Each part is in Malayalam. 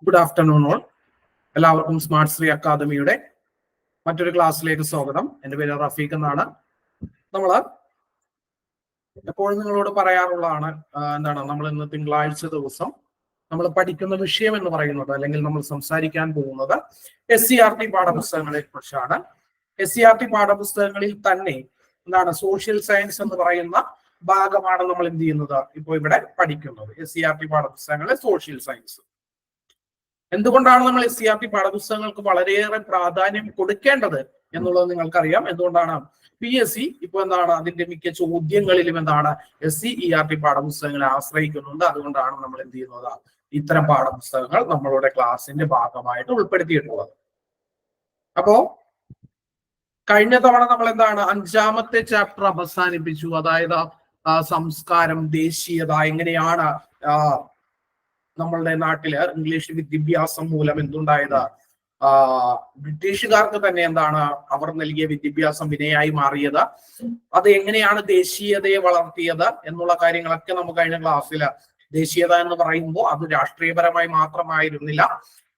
Good afternoon all. എല്ലാവർക്കും സ്മാർട്ട് ശ്രീ അക്കാദമിയുടെ മറ്റൊരു ക്ലാസ്സിലേക്ക് സ്വാഗതം. എൻ്റെ പേര് റഫീഖ് എന്നാണ്. നമ്മള് എപ്പോഴും നിങ്ങളോട് പറയാറുള്ളതാണ്, എന്താണ്, നമ്മൾ ഇന്ന് തിങ്കളാഴ്ച ദിവസം നമ്മൾ പഠിക്കുന്ന വിഷയം എന്ന് പറയുന്നത്, അല്ലെങ്കിൽ നമ്മൾ സംസാരിക്കാൻ പോകുന്നത് SCERT പാഠപുസ്തകങ്ങളെ കുറിച്ചാണ്. SCERT പാഠപുസ്തകങ്ങളിൽ തന്നെ എന്താണ് സോഷ്യൽ സയൻസ് എന്ന് പറയുന്ന ഭാഗമാണ് നമ്മൾ എന്ത് ചെയ്യുന്നത്, ഇപ്പോൾ ഇവിടെ പഠിക്കുന്നത്. SCERT പാഠപുസ്തകങ്ങളെ സോഷ്യൽ സയൻസ്. എന്തുകൊണ്ടാണ് നമ്മൾ SCERT പാഠപുസ്തകങ്ങൾക്ക് വളരെയേറെ പ്രാധാന്യം കൊടുക്കേണ്ടത് എന്നുള്ളത് നിങ്ങൾക്കറിയാം. എന്തുകൊണ്ടാണ്? PSC ഇപ്പൊ എന്താണ് അതിന്റെ മിക്ക ചോദ്യങ്ങളിലും എന്താണ് SCERT പാഠപുസ്തകങ്ങളെ ആശ്രയിക്കുന്നുണ്ട്. അതുകൊണ്ടാണ് നമ്മൾ എന്ത് ചെയ്യുന്നത്, ഇത്തരം പാഠപുസ്തകങ്ങൾ നമ്മളുടെ ക്ലാസ്സിന്റെ ഭാഗമായിട്ട് ഉൾപ്പെടുത്തിയിട്ടുള്ളത്. അപ്പോ കഴിഞ്ഞ തവണ നമ്മൾ എന്താണ് 5ാമത്തെ ചാപ്റ്റർ അവസാനിപ്പിച്ചു. അതായത് സംസ്കാരം, ദേശീയത, എങ്ങനെയാണ് നമ്മളുടെ നാട്ടില് ഇംഗ്ലീഷ് വിദ്യാഭ്യാസം മൂലം എന്തുണ്ടായത്, ബ്രിട്ടീഷുകാർക്ക് തന്നെ എന്താണ് അവർ നൽകിയ വിദ്യാഭ്യാസം വിനയായി മാറിയത്, അത് എങ്ങനെയാണ് ദേശീയതയെ വളർത്തിയത് എന്നുള്ള കാര്യങ്ങളൊക്കെ നമുക്ക് കഴിഞ്ഞ ക്ലാസ്സിൽ. ദേശീയത എന്ന് പറയുമ്പോൾ അത് രാഷ്ട്രീയപരമായി മാത്രമായിരുന്നില്ല,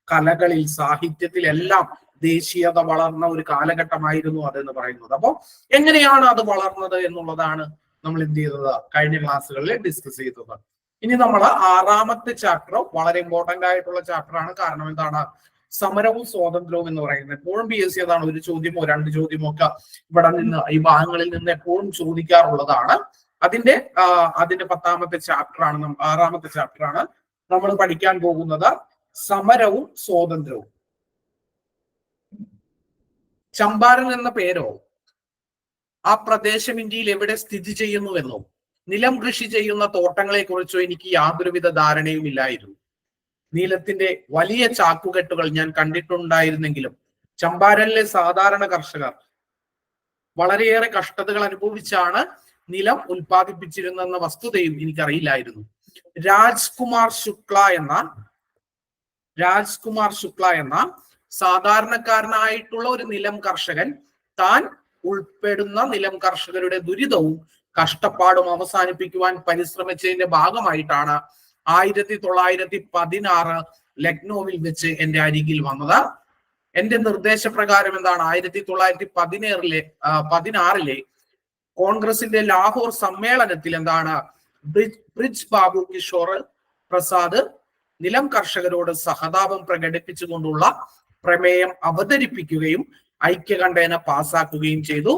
കലകളിൽ, സാഹിത്യത്തിലെല്ലാം ദേശീയത വളർന്ന ഒരു കാലഘട്ടമായിരുന്നു അതെന്ന് പറയുന്നത്. അപ്പോൾ എങ്ങനെയാണ് അത് വളർന്നത് എന്നുള്ളതാണ് നമ്മൾ എന്ത് ചെയ്തത്, കഴിഞ്ഞ ക്ലാസ്സുകളിൽ ഡിസ്കസ് ചെയ്തത്. ഇനി നമ്മൾ 6ാമത്തെ ചാപ്റ്റർ വളരെ ഇമ്പോർട്ടന്റ് ആയിട്ടുള്ള ചാപ്റ്റർ ആണ്. കാരണം എന്താണ്, സമരവും സ്വാതന്ത്ര്യവും എന്ന് പറയുന്നത്. എപ്പോഴും PSC അതാണ്, ഒരു ചോദ്യമോ 2 ചോദ്യമോ ഒക്കെ ഇവിടെ നിന്ന് ഈ ഭാഗങ്ങളിൽ നിന്ന് എപ്പോഴും ചോദിക്കാറുള്ളതാണ്. അതിന്റെ 10ാമത്തെ ചാപ്റ്റർ ആണ്, 6ാമത്തെ ചാപ്റ്റർ ആണ് നമ്മൾ പഠിക്കാൻ പോകുന്നത്, സമരവും സ്വാതന്ത്ര്യവും. ചമ്പാരൻ എന്ന പേരോ ആ പ്രദേശം ഇന്ത്യയിൽ എവിടെ സ്ഥിതി ചെയ്യുന്നുവെന്നോ നിലം കൃഷി ചെയ്യുന്ന തോട്ടങ്ങളെ കുറിച്ചോ എനിക്ക് യാതൊരുവിധ ധാരണയും ഇല്ലായിരുന്നു. നീലത്തിന്റെ വലിയ ചാക്കുകെട്ടുകൾ ഞാൻ കണ്ടിട്ടുണ്ടായിരുന്നെങ്കിലും ചമ്പാരനിലെ സാധാരണ കർഷകർ വളരെയേറെ കഷ്ടതകൾ അനുഭവിച്ചാണ് നിലം ഉൽപ്പാദിപ്പിച്ചിരുന്നെന്ന വസ്തുതയും എനിക്കറിയില്ലായിരുന്നു. രാജ്കുമാർ ശുക്ല എന്ന സാധാരണക്കാരനായിട്ടുള്ള ഒരു നിലം കർഷകൻ താൻ ഉൾപ്പെടുന്ന നിലം കർഷകരുടെ ദുരിതവും കഷ്ടപ്പാടും അവസാനിപ്പിക്കുവാൻ പരിശ്രമിച്ചതിന്റെ ഭാഗമായിട്ടാണ് 1916 ലക്നൌവിൽ വെച്ച് എന്റെ അരികിൽ വന്നത്. എന്റെ നിർദ്ദേശപ്രകാരം എന്താണ് 1916 കോൺഗ്രസിന്റെ ലാഹോർ സമ്മേളനത്തിൽ എന്താണ് ബ്രിജ് ബാബു കിഷോർ പ്രസാദ് നിലം കർഷകരോട് സഹതാപം പ്രകടിപ്പിച്ചുകൊണ്ടുള്ള പ്രമേയം അവതരിപ്പിക്കുകയും ഐക്യകണ്ഠേന പാസാക്കുകയും ചെയ്തു.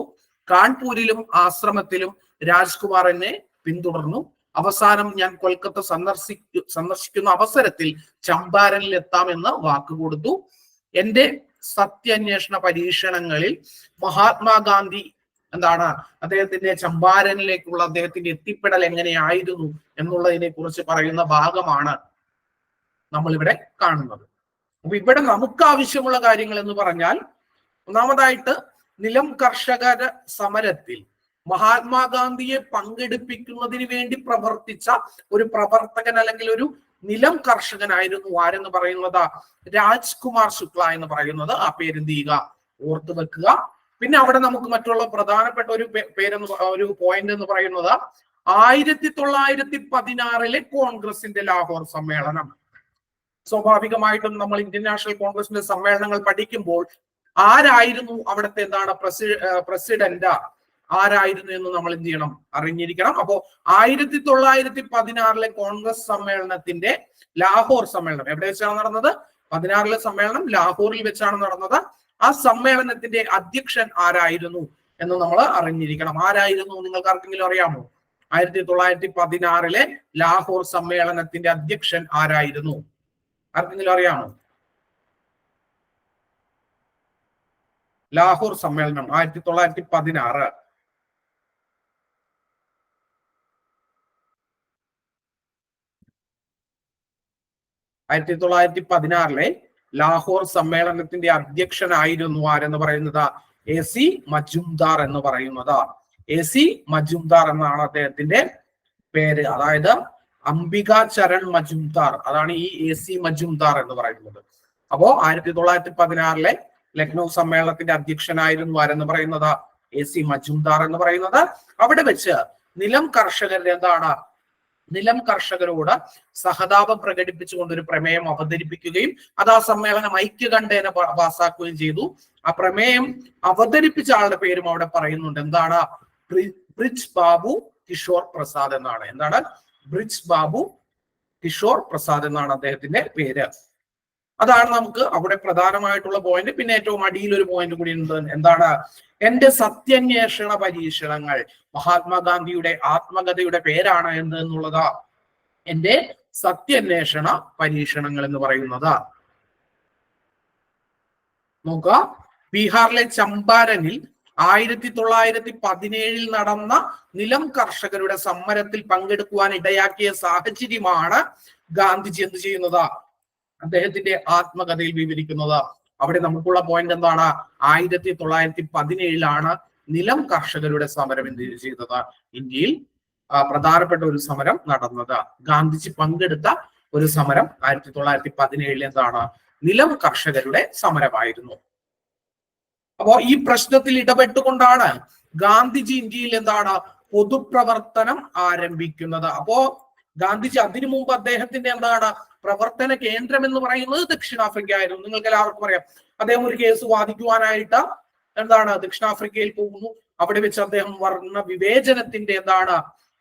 കാൺപൂരിലും ആശ്രമത്തിലും രാജ്കുമാർ എന്നെ പിന്തുടർന്നു. അവസാനം ഞാൻ കൊൽക്കത്ത സന്ദർശിക്കുന്ന അവസരത്തിൽ ചമ്പാരനിൽ എത്താമെന്ന് വാക്കുകൊടുത്തു. എന്റെ സത്യാന്വേഷണ പരീക്ഷണങ്ങളിൽ മഹാത്മാഗാന്ധി എന്താണ് അദ്ദേഹത്തിന്റെ ചമ്പാരനിലേക്കുള്ള അദ്ദേഹത്തിന്റെ എത്തിപ്പെടൽ എങ്ങനെയായിരുന്നു എന്നുള്ളതിനെ കുറിച്ച് പറയുന്ന ഭാഗമാണ് നമ്മളിവിടെ കാണുന്നത്. അപ്പൊ ഇവിടെ നമുക്ക് ആവശ്യമുള്ള കാര്യങ്ങൾ എന്ന് പറഞ്ഞാൽ, ഒന്നാമതായിട്ട് നിലം കർഷകര സമരത്തിൽ മഹാത്മാഗാന്ധിയെ പങ്കെടുപ്പിക്കുന്നതിന് വേണ്ടി പ്രവർത്തിച്ച ഒരു പ്രവർത്തകൻ അല്ലെങ്കിൽ ഒരു നിലം കർഷകനായിരുന്നു ആരെന്ന് പറയുന്നത്, രാജ്കുമാർ ശുക്ല എന്ന് പറയുന്നത്. ആ പേരെന്ത് ചെയ്യുക, ഓർത്തു വെക്കുക. പിന്നെ അവിടെ നമുക്ക് മറ്റുള്ള പ്രധാനപ്പെട്ട ഒരു ഒരു പോയിന്റ് എന്ന് പറയുന്നത് 1916 കോൺഗ്രസിന്റെ ലാഹോർ സമ്മേളനം. സ്വാഭാവികമായിട്ടും നമ്മൾ ഇന്ത്യൻ നാഷണൽ കോൺഗ്രസിന്റെ സമ്മേളനങ്ങൾ പഠിക്കുമ്പോൾ ആരായിരുന്നു അവിടുത്തെ എന്താണ് പ്രസിഡന്റ് ആരായിരുന്നു എന്ന് നമ്മൾ എന്ത് ചെയ്യണം, അറിഞ്ഞിരിക്കണം. അപ്പോ 1916 കോൺഗ്രസ് സമ്മേളനത്തിന്റെ ലാഹോർ സമ്മേളനം എവിടെ വെച്ചാണ് നടന്നത്? 16 സമ്മേളനം ലാഹോറിൽ വെച്ചാണ് നടന്നത്. ആ സമ്മേളനത്തിന്റെ അധ്യക്ഷൻ ആരായിരുന്നു എന്ന് നമ്മൾ അറിഞ്ഞിരിക്കണം. ആരായിരുന്നു, നിങ്ങൾക്ക് ആർക്കെങ്കിലും അറിയാമോ? 1916 ലാഹോർ സമ്മേളനത്തിന്റെ അധ്യക്ഷൻ ആരായിരുന്നു? ആർക്കെങ്കിലും അറിയാമോ? ലാഹോർ സമ്മേളനം 1916. ലാഹോർ സമ്മേളനത്തിന്റെ അധ്യക്ഷനായിരുന്നു ആരെന്ന് പറയുന്നത്? AC മജുംദാർ എന്ന് പറയുന്നത്. AC മജുംദാർ എന്നാണ് അദ്ദേഹത്തിന്റെ പേര്. അതായത് അംബിക ചരൺ മജുംദാർ, അതാണ് ഈ AC മജുംദാർ എന്ന് പറയുന്നത്. അപ്പോ 1916 ലക്നൗ സമ്മേളനത്തിന്റെ അധ്യക്ഷനായിരുന്നു ആരെന്ന് പറയുന്നത്? AC മജുംദാർ എന്ന് പറയുന്നത്. അവിടെ വെച്ച് നിലം കർഷകരുടെ എന്താണ് നിലം കർഷകരോട് സഹതാപം പ്രകടിപ്പിച്ചുകൊണ്ട് ഒരു പ്രമേയം അവതരിപ്പിക്കുകയും അത് ആ സമ്മേളനം ഐക്യകണ്ഠേന പാസാക്കുകയും ചെയ്തു. ആ പ്രമേയം അവതരിപ്പിച്ച ആളുടെ പേരും അവിടെ പറയുന്നുണ്ട്. എന്താണ്? ബ്രിജ് ബാബു കിഷോർ പ്രസാദ് എന്നാണ്. എന്താണ്? ബ്രിജ് ബാബു കിഷോർ പ്രസാദ് എന്നാണ് അദ്ദേഹത്തിന്റെ പേര്. അതാണ് നമുക്ക് അവിടെ പ്രധാനമായിട്ടുള്ള പോയിന്റ്. പിന്നെ ഏറ്റവും അടിയിൽ ഒരു പോയിന്റ് കൂടി ഉണ്ട്. എന്താണ്? എന്റെ സത്യാന്വേഷണ പരീക്ഷണങ്ങൾ. മഹാത്മാഗാന്ധിയുടെ ആത്മകഥയുടെ പേരാണ് എന്നുള്ളതാ എന്റെ സത്യാന്വേഷണ പരീക്ഷണങ്ങൾ എന്ന് പറയുന്നത്. നോക്കുക, ബീഹാറിലെ ചമ്പാരനിൽ 1917 നടന്ന നിലം കർഷകരുടെ സമരത്തിൽ പങ്കെടുക്കുവാൻ ഇടയാക്കിയ സാഹചര്യമാണ് ഗാന്ധിജി എന്ത് ചെയ്യുന്നത്? അദ്ദേഹത്തിന്റെ ആത്മകഥയിൽ വിവരിക്കുന്നത്. അവിടെ നമുക്കുള്ള പോയിന്റ് എന്താണ്? 1917 നിലം കർഷകരുടെ സമരം എന്ത് ചെയ്തത്? ഇന്ത്യയിൽ പ്രധാനപ്പെട്ട ഒരു സമരം നടന്നത്. ഗാന്ധിജി പങ്കെടുത്ത ഒരു സമരം 1917 എന്താണ്? നിലം കർഷകരുടെ സമരമായിരുന്നു. അപ്പോ ഈ പ്രശ്നത്തിൽ ഇടപെട്ടുകൊണ്ടാണ് ഗാന്ധിജി ഇന്ത്യയിൽ എന്താണ്? പൊതുപ്രവർത്തനം ആരംഭിക്കുന്നത്. അപ്പോ ഗാന്ധിജി അതിനു മുമ്പ് അദ്ദേഹത്തിന്റെ എന്താണ് പ്രവർത്തന കേന്ദ്രം എന്ന് പറയുന്നത് ദക്ഷിണാഫ്രിക്ക ആയിരുന്നു. നിങ്ങൾക്ക് എല്ലാവർക്കും അറിയാം. അദ്ദേഹം ഒരു കേസ് വാദിക്കുവാനായിട്ട് എന്താണ് ദക്ഷിണാഫ്രിക്കയിൽ പോകുന്നു. അവിടെ വെച്ച് അദ്ദേഹം വർണ്ണ വിവേചനത്തിന്റെ എന്താണ്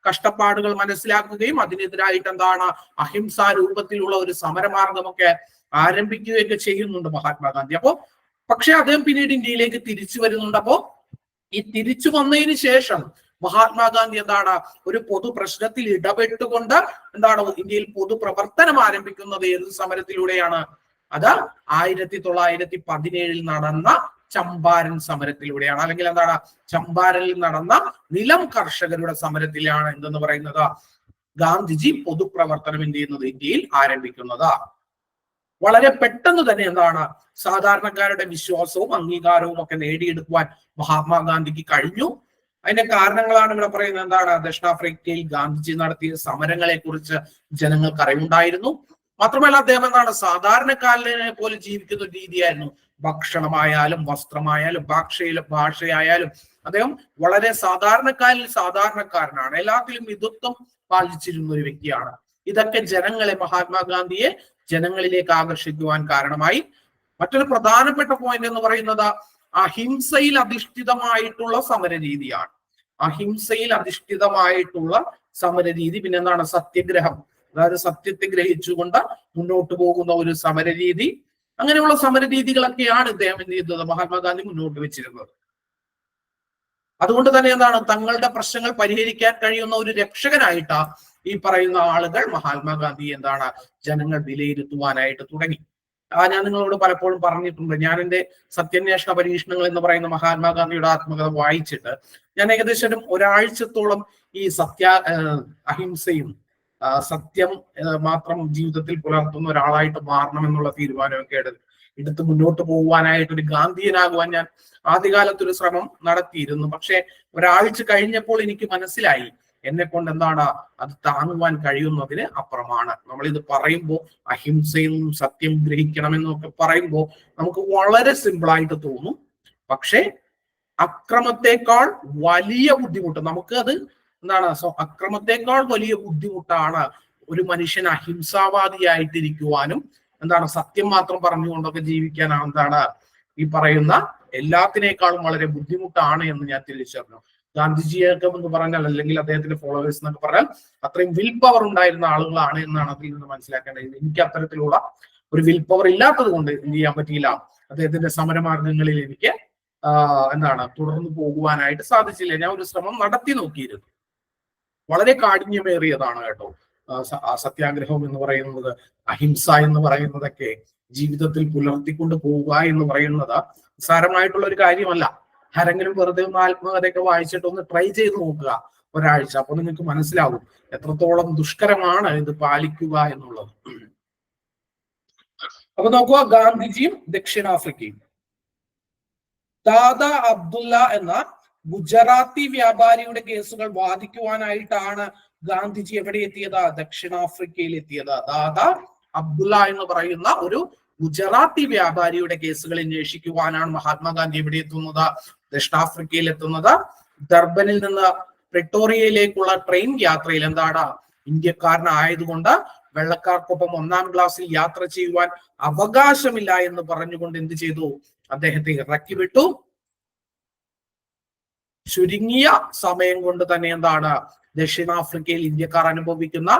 കഷ്ടപ്പാടുകൾ മനസ്സിലാക്കുകയും അതിനെതിരായിട്ട് എന്താണ് അഹിംസാ രൂപത്തിലുള്ള ഒരു സമരമാർഗമൊക്കെ ആരംഭിക്കുകയൊക്കെ ചെയ്യുന്നുണ്ട് മഹാത്മാഗാന്ധി. അപ്പോ പക്ഷെ അദ്ദേഹം പിന്നീട് ഇന്ത്യയിലേക്ക് തിരിച്ചു വരുന്നുണ്ട്. അപ്പോ ഈ തിരിച്ചു വന്നതിന് ശേഷം മഹാത്മാഗാന്ധി എന്താണ് ഒരു പൊതു പ്രശ്നത്തിൽ ഇടപെട്ടുകൊണ്ട് എന്താണ് ഇന്ത്യയിൽ പൊതുപ്രവർത്തനം ആരംഭിക്കുന്നത് ഏത് സമരത്തിലൂടെയാണ്? അത് 1917 നടന്ന ചമ്പാരൻ സമരത്തിലൂടെയാണ്. അല്ലെങ്കിൽ എന്താണ് ചമ്പാരനിൽ നടന്ന നിലം കർഷകരുടെ സമരത്തിലാണ് എന്തെന്ന് പറയുന്നത് ഗാന്ധിജി പൊതുപ്രവർത്തനം എന്ത് ചെയ്യുന്നത് ഇന്ത്യയിൽ ആരംഭിക്കുന്നത്. വളരെ പെട്ടെന്ന് തന്നെ എന്താണ് സാധാരണക്കാരുടെ വിശ്വാസവും അംഗീകാരവും ഒക്കെ നേടിയെടുക്കുവാൻ മഹാത്മാഗാന്ധിക്ക് കഴിഞ്ഞു. അതിന്റെ കാരണങ്ങളാണ് ഇവിടെ പറയുന്നത്. എന്താണ്? ദക്ഷിണാഫ്രിക്കയിൽ ഗാന്ധിജി നടത്തിയ സമരങ്ങളെ കുറിച്ച് ജനങ്ങൾക്ക് അറിവുണ്ടായിരുന്നു. മാത്രമല്ല അദ്ദേഹം എന്താണ് സാധാരണക്കാരനെ പോലെ ജീവിക്കുന്ന ഒരു രീതിയായിരുന്നു. ഭക്ഷണമായാലും വസ്ത്രമായാലും ഭാഷയായാലും അദ്ദേഹം വളരെ സാധാരണക്കാരിൽ സാധാരണക്കാരനാണ്. എല്ലാത്തിലും മിതത്വം പാലിച്ചിരുന്ന ഒരു വ്യക്തിയാണ്. ഇതൊക്കെ മഹാത്മാഗാന്ധിയെ ജനങ്ങളിലേക്ക് ആകർഷിക്കുവാൻ കാരണമായി. മറ്റൊരു പ്രധാനപ്പെട്ട പോയിന്റ് എന്ന് പറയുന്നത് അഹിംസയിൽ അധിഷ്ഠിതമായിട്ടുള്ള സമരരീതിയാണ്. അഹിംസയിൽ അധിഷ്ഠിതമായിട്ടുള്ള സമരരീതി. പിന്നെ എന്താണ്? സത്യഗ്രഹം. അതായത് സത്യത്തെ ഗ്രഹിച്ചുകൊണ്ട് മുന്നോട്ട് പോകുന്ന ഒരു സമരരീതി. അങ്ങനെയുള്ള സമരരീതികളൊക്കെയാണ് ഇദ്ദേഹം എന്ത് ചെയ്തത്? മഹാത്മാഗാന്ധി മുന്നോട്ട് വെച്ചിരുന്നത്. അതുകൊണ്ട് തന്നെ എന്താണ് തങ്ങളുടെ പ്രശ്നങ്ങൾ പരിഹരിക്കാൻ കഴിയുന്ന ഒരു രക്ഷകനായിട്ടാ ഈ പറയുന്ന ആളുകൾ മഹാത്മാഗാന്ധി എന്താണ് ജനങ്ങൾ വിലയിരുത്തുവാനായിട്ട് തുടങ്ങി. ഞാൻ നിങ്ങളോട് പലപ്പോഴും പറഞ്ഞിട്ടുണ്ട്. ഞാൻ എന്റെ സത്യാന്വേഷണ പരീക്ഷണങ്ങൾ എന്ന് പറയുന്ന മഹാത്മാഗാന്ധിയുടെ ആത്മകഥ വായിച്ചിട്ട് ഞാൻ ഏകദേശം ഒരാഴ്ചത്തോളം ഈ അഹിംസയും സത്യം മാത്രം ജീവിതത്തിൽ പുലർത്തുന്ന ഒരാളായിട്ട് മാറണം എന്നുള്ള തീരുമാനമൊക്കെ എടുത്ത് മുന്നോട്ട് പോകുവാനായിട്ട് ഒരു ഗാന്ധിയനാകുവാൻ ഞാൻ ആദ്യകാലത്തൊരു ശ്രമം നടത്തിയിരുന്നു. പക്ഷെ ഒരാഴ്ച കഴിഞ്ഞപ്പോൾ എനിക്ക് മനസ്സിലായി എന്നെ കൊണ്ട് എന്താണ് അത് താങ്ങുവാൻ കഴിയുന്നതിന് അപ്പുറമാണ്. നമ്മളിത് പറയുമ്പോൾ അഹിംസയും സത്യം ഗ്രഹിക്കണമെന്നൊക്കെ പറയുമ്പോൾ നമുക്ക് വളരെ സിമ്പിളായിട്ട് തോന്നും. പക്ഷെ അക്രമത്തെക്കാൾ വലിയ ബുദ്ധിമുട്ട് നമുക്ക് അത് എന്താണ് അക്രമത്തെക്കാൾ വലിയ ബുദ്ധിമുട്ടാണ് ഒരു മനുഷ്യൻ അഹിംസാവാദിയായിട്ടിരിക്കുവാനും എന്താണ് സത്യം മാത്രം പറഞ്ഞുകൊണ്ടൊക്കെ ജീവിക്കാനാണ് എന്താണ് ഈ പറയുന്ന എല്ലാത്തിനേക്കാളും വളരെ ബുദ്ധിമുട്ടാണ് എന്ന് ഞാൻ തിരിച്ചറിഞ്ഞു. ഗാന്ധിജിയൊക്കെ എന്ന് പറഞ്ഞാൽ അല്ലെങ്കിൽ അദ്ദേഹത്തിന്റെ ഫോളോവേഴ്സ് എന്നൊക്കെ പറഞ്ഞാൽ അത്രയും വിൽ പവർ ഉണ്ടായിരുന്ന ആളുകളാണ് എന്നാണ് അതിൽ നിന്ന് മനസ്സിലാക്കേണ്ടത്. എനിക്ക് അത്തരത്തിലുള്ള ഒരു വിൽ പവർ ഇല്ലാത്തത് കൊണ്ട് എന്ത് ചെയ്യാൻ പറ്റിയില്ല. അദ്ദേഹത്തിന്റെ സമരമാർഗങ്ങളിൽ എനിക്ക് എന്താണ് തുടർന്ന് പോകുവാനായിട്ട് സാധിച്ചില്ല. ഞാൻ ഒരു ശ്രമം നടത്തി നോക്കിയിരുന്നു. വളരെ കാഠിന്യമേറിയതാണ് കേട്ടോ. സത്യാഗ്രഹം എന്ന് പറയുന്നത്, അഹിംസ എന്ന് പറയുന്നതൊക്കെ ജീവിതത്തിൽ പുലർത്തിക്കൊണ്ട് പോവുക എന്ന് പറയുന്നത് നിസ്സാരമായിട്ടുള്ള ഒരു കാര്യമല്ല. ആരെങ്കിലും വെറുതെ ഒന്ന് ആത്മകഥയൊക്കെ വായിച്ചിട്ട് ഒന്ന് ട്രൈ ചെയ്ത് നോക്കുക ഒരാഴ്ച. അപ്പൊ നിങ്ങൾക്ക് മനസ്സിലാവും എത്രത്തോളം ദുഷ്കരമാണ് ഇത് പാലിക്കുക എന്നുള്ളത്. അപ്പൊ നോക്കുക, ഗാന്ധിജിയും ദക്ഷിണാഫ്രിക്കയും. ദാദാ അബ്ദുള്ള എന്ന ഗുജറാത്തി വ്യാപാരിയുടെ കേസുകൾ വാദിക്കുവാനായിട്ടാണ് ഗാന്ധിജി എവിടെ എത്തിയത്? ദക്ഷിണാഫ്രിക്കയിൽ എത്തിയത്. ദാദാ അബ്ദുള്ള എന്ന് പറയുന്ന ഒരു ഗുജറാത്തി വ്യാപാരിയുടെ കേസുകൾ അന്വേഷിക്കുവാനാണ് മഹാത്മാഗാന്ധി എവിടെ എത്തുന്നത്? ദക്ഷിണാഫ്രിക്കയിൽ എത്തുന്നത്. ഡർബനിൽ നിന്ന് പ്രിട്ടോറിയയിലേക്കുള്ള ട്രെയിൻ യാത്രയിൽ എന്താണ് ഇന്ത്യക്കാരനായതുകൊണ്ട് വെള്ളക്കാർക്കൊപ്പം 1-ാം ക്ലാസ്സിൽ യാത്ര ചെയ്യുവാൻ അവകാശമില്ല എന്ന് പറഞ്ഞുകൊണ്ട് എന്ത് ചെയ്തു? അദ്ദേഹത്തെ ഇറക്കി വിട്ടു. ചുരുങ്ങിയ സമയം കൊണ്ട് തന്നെ എന്താണ് ദക്ഷിണാഫ്രിക്കയിൽ ഇന്ത്യക്കാർ അനുഭവിക്കുന്ന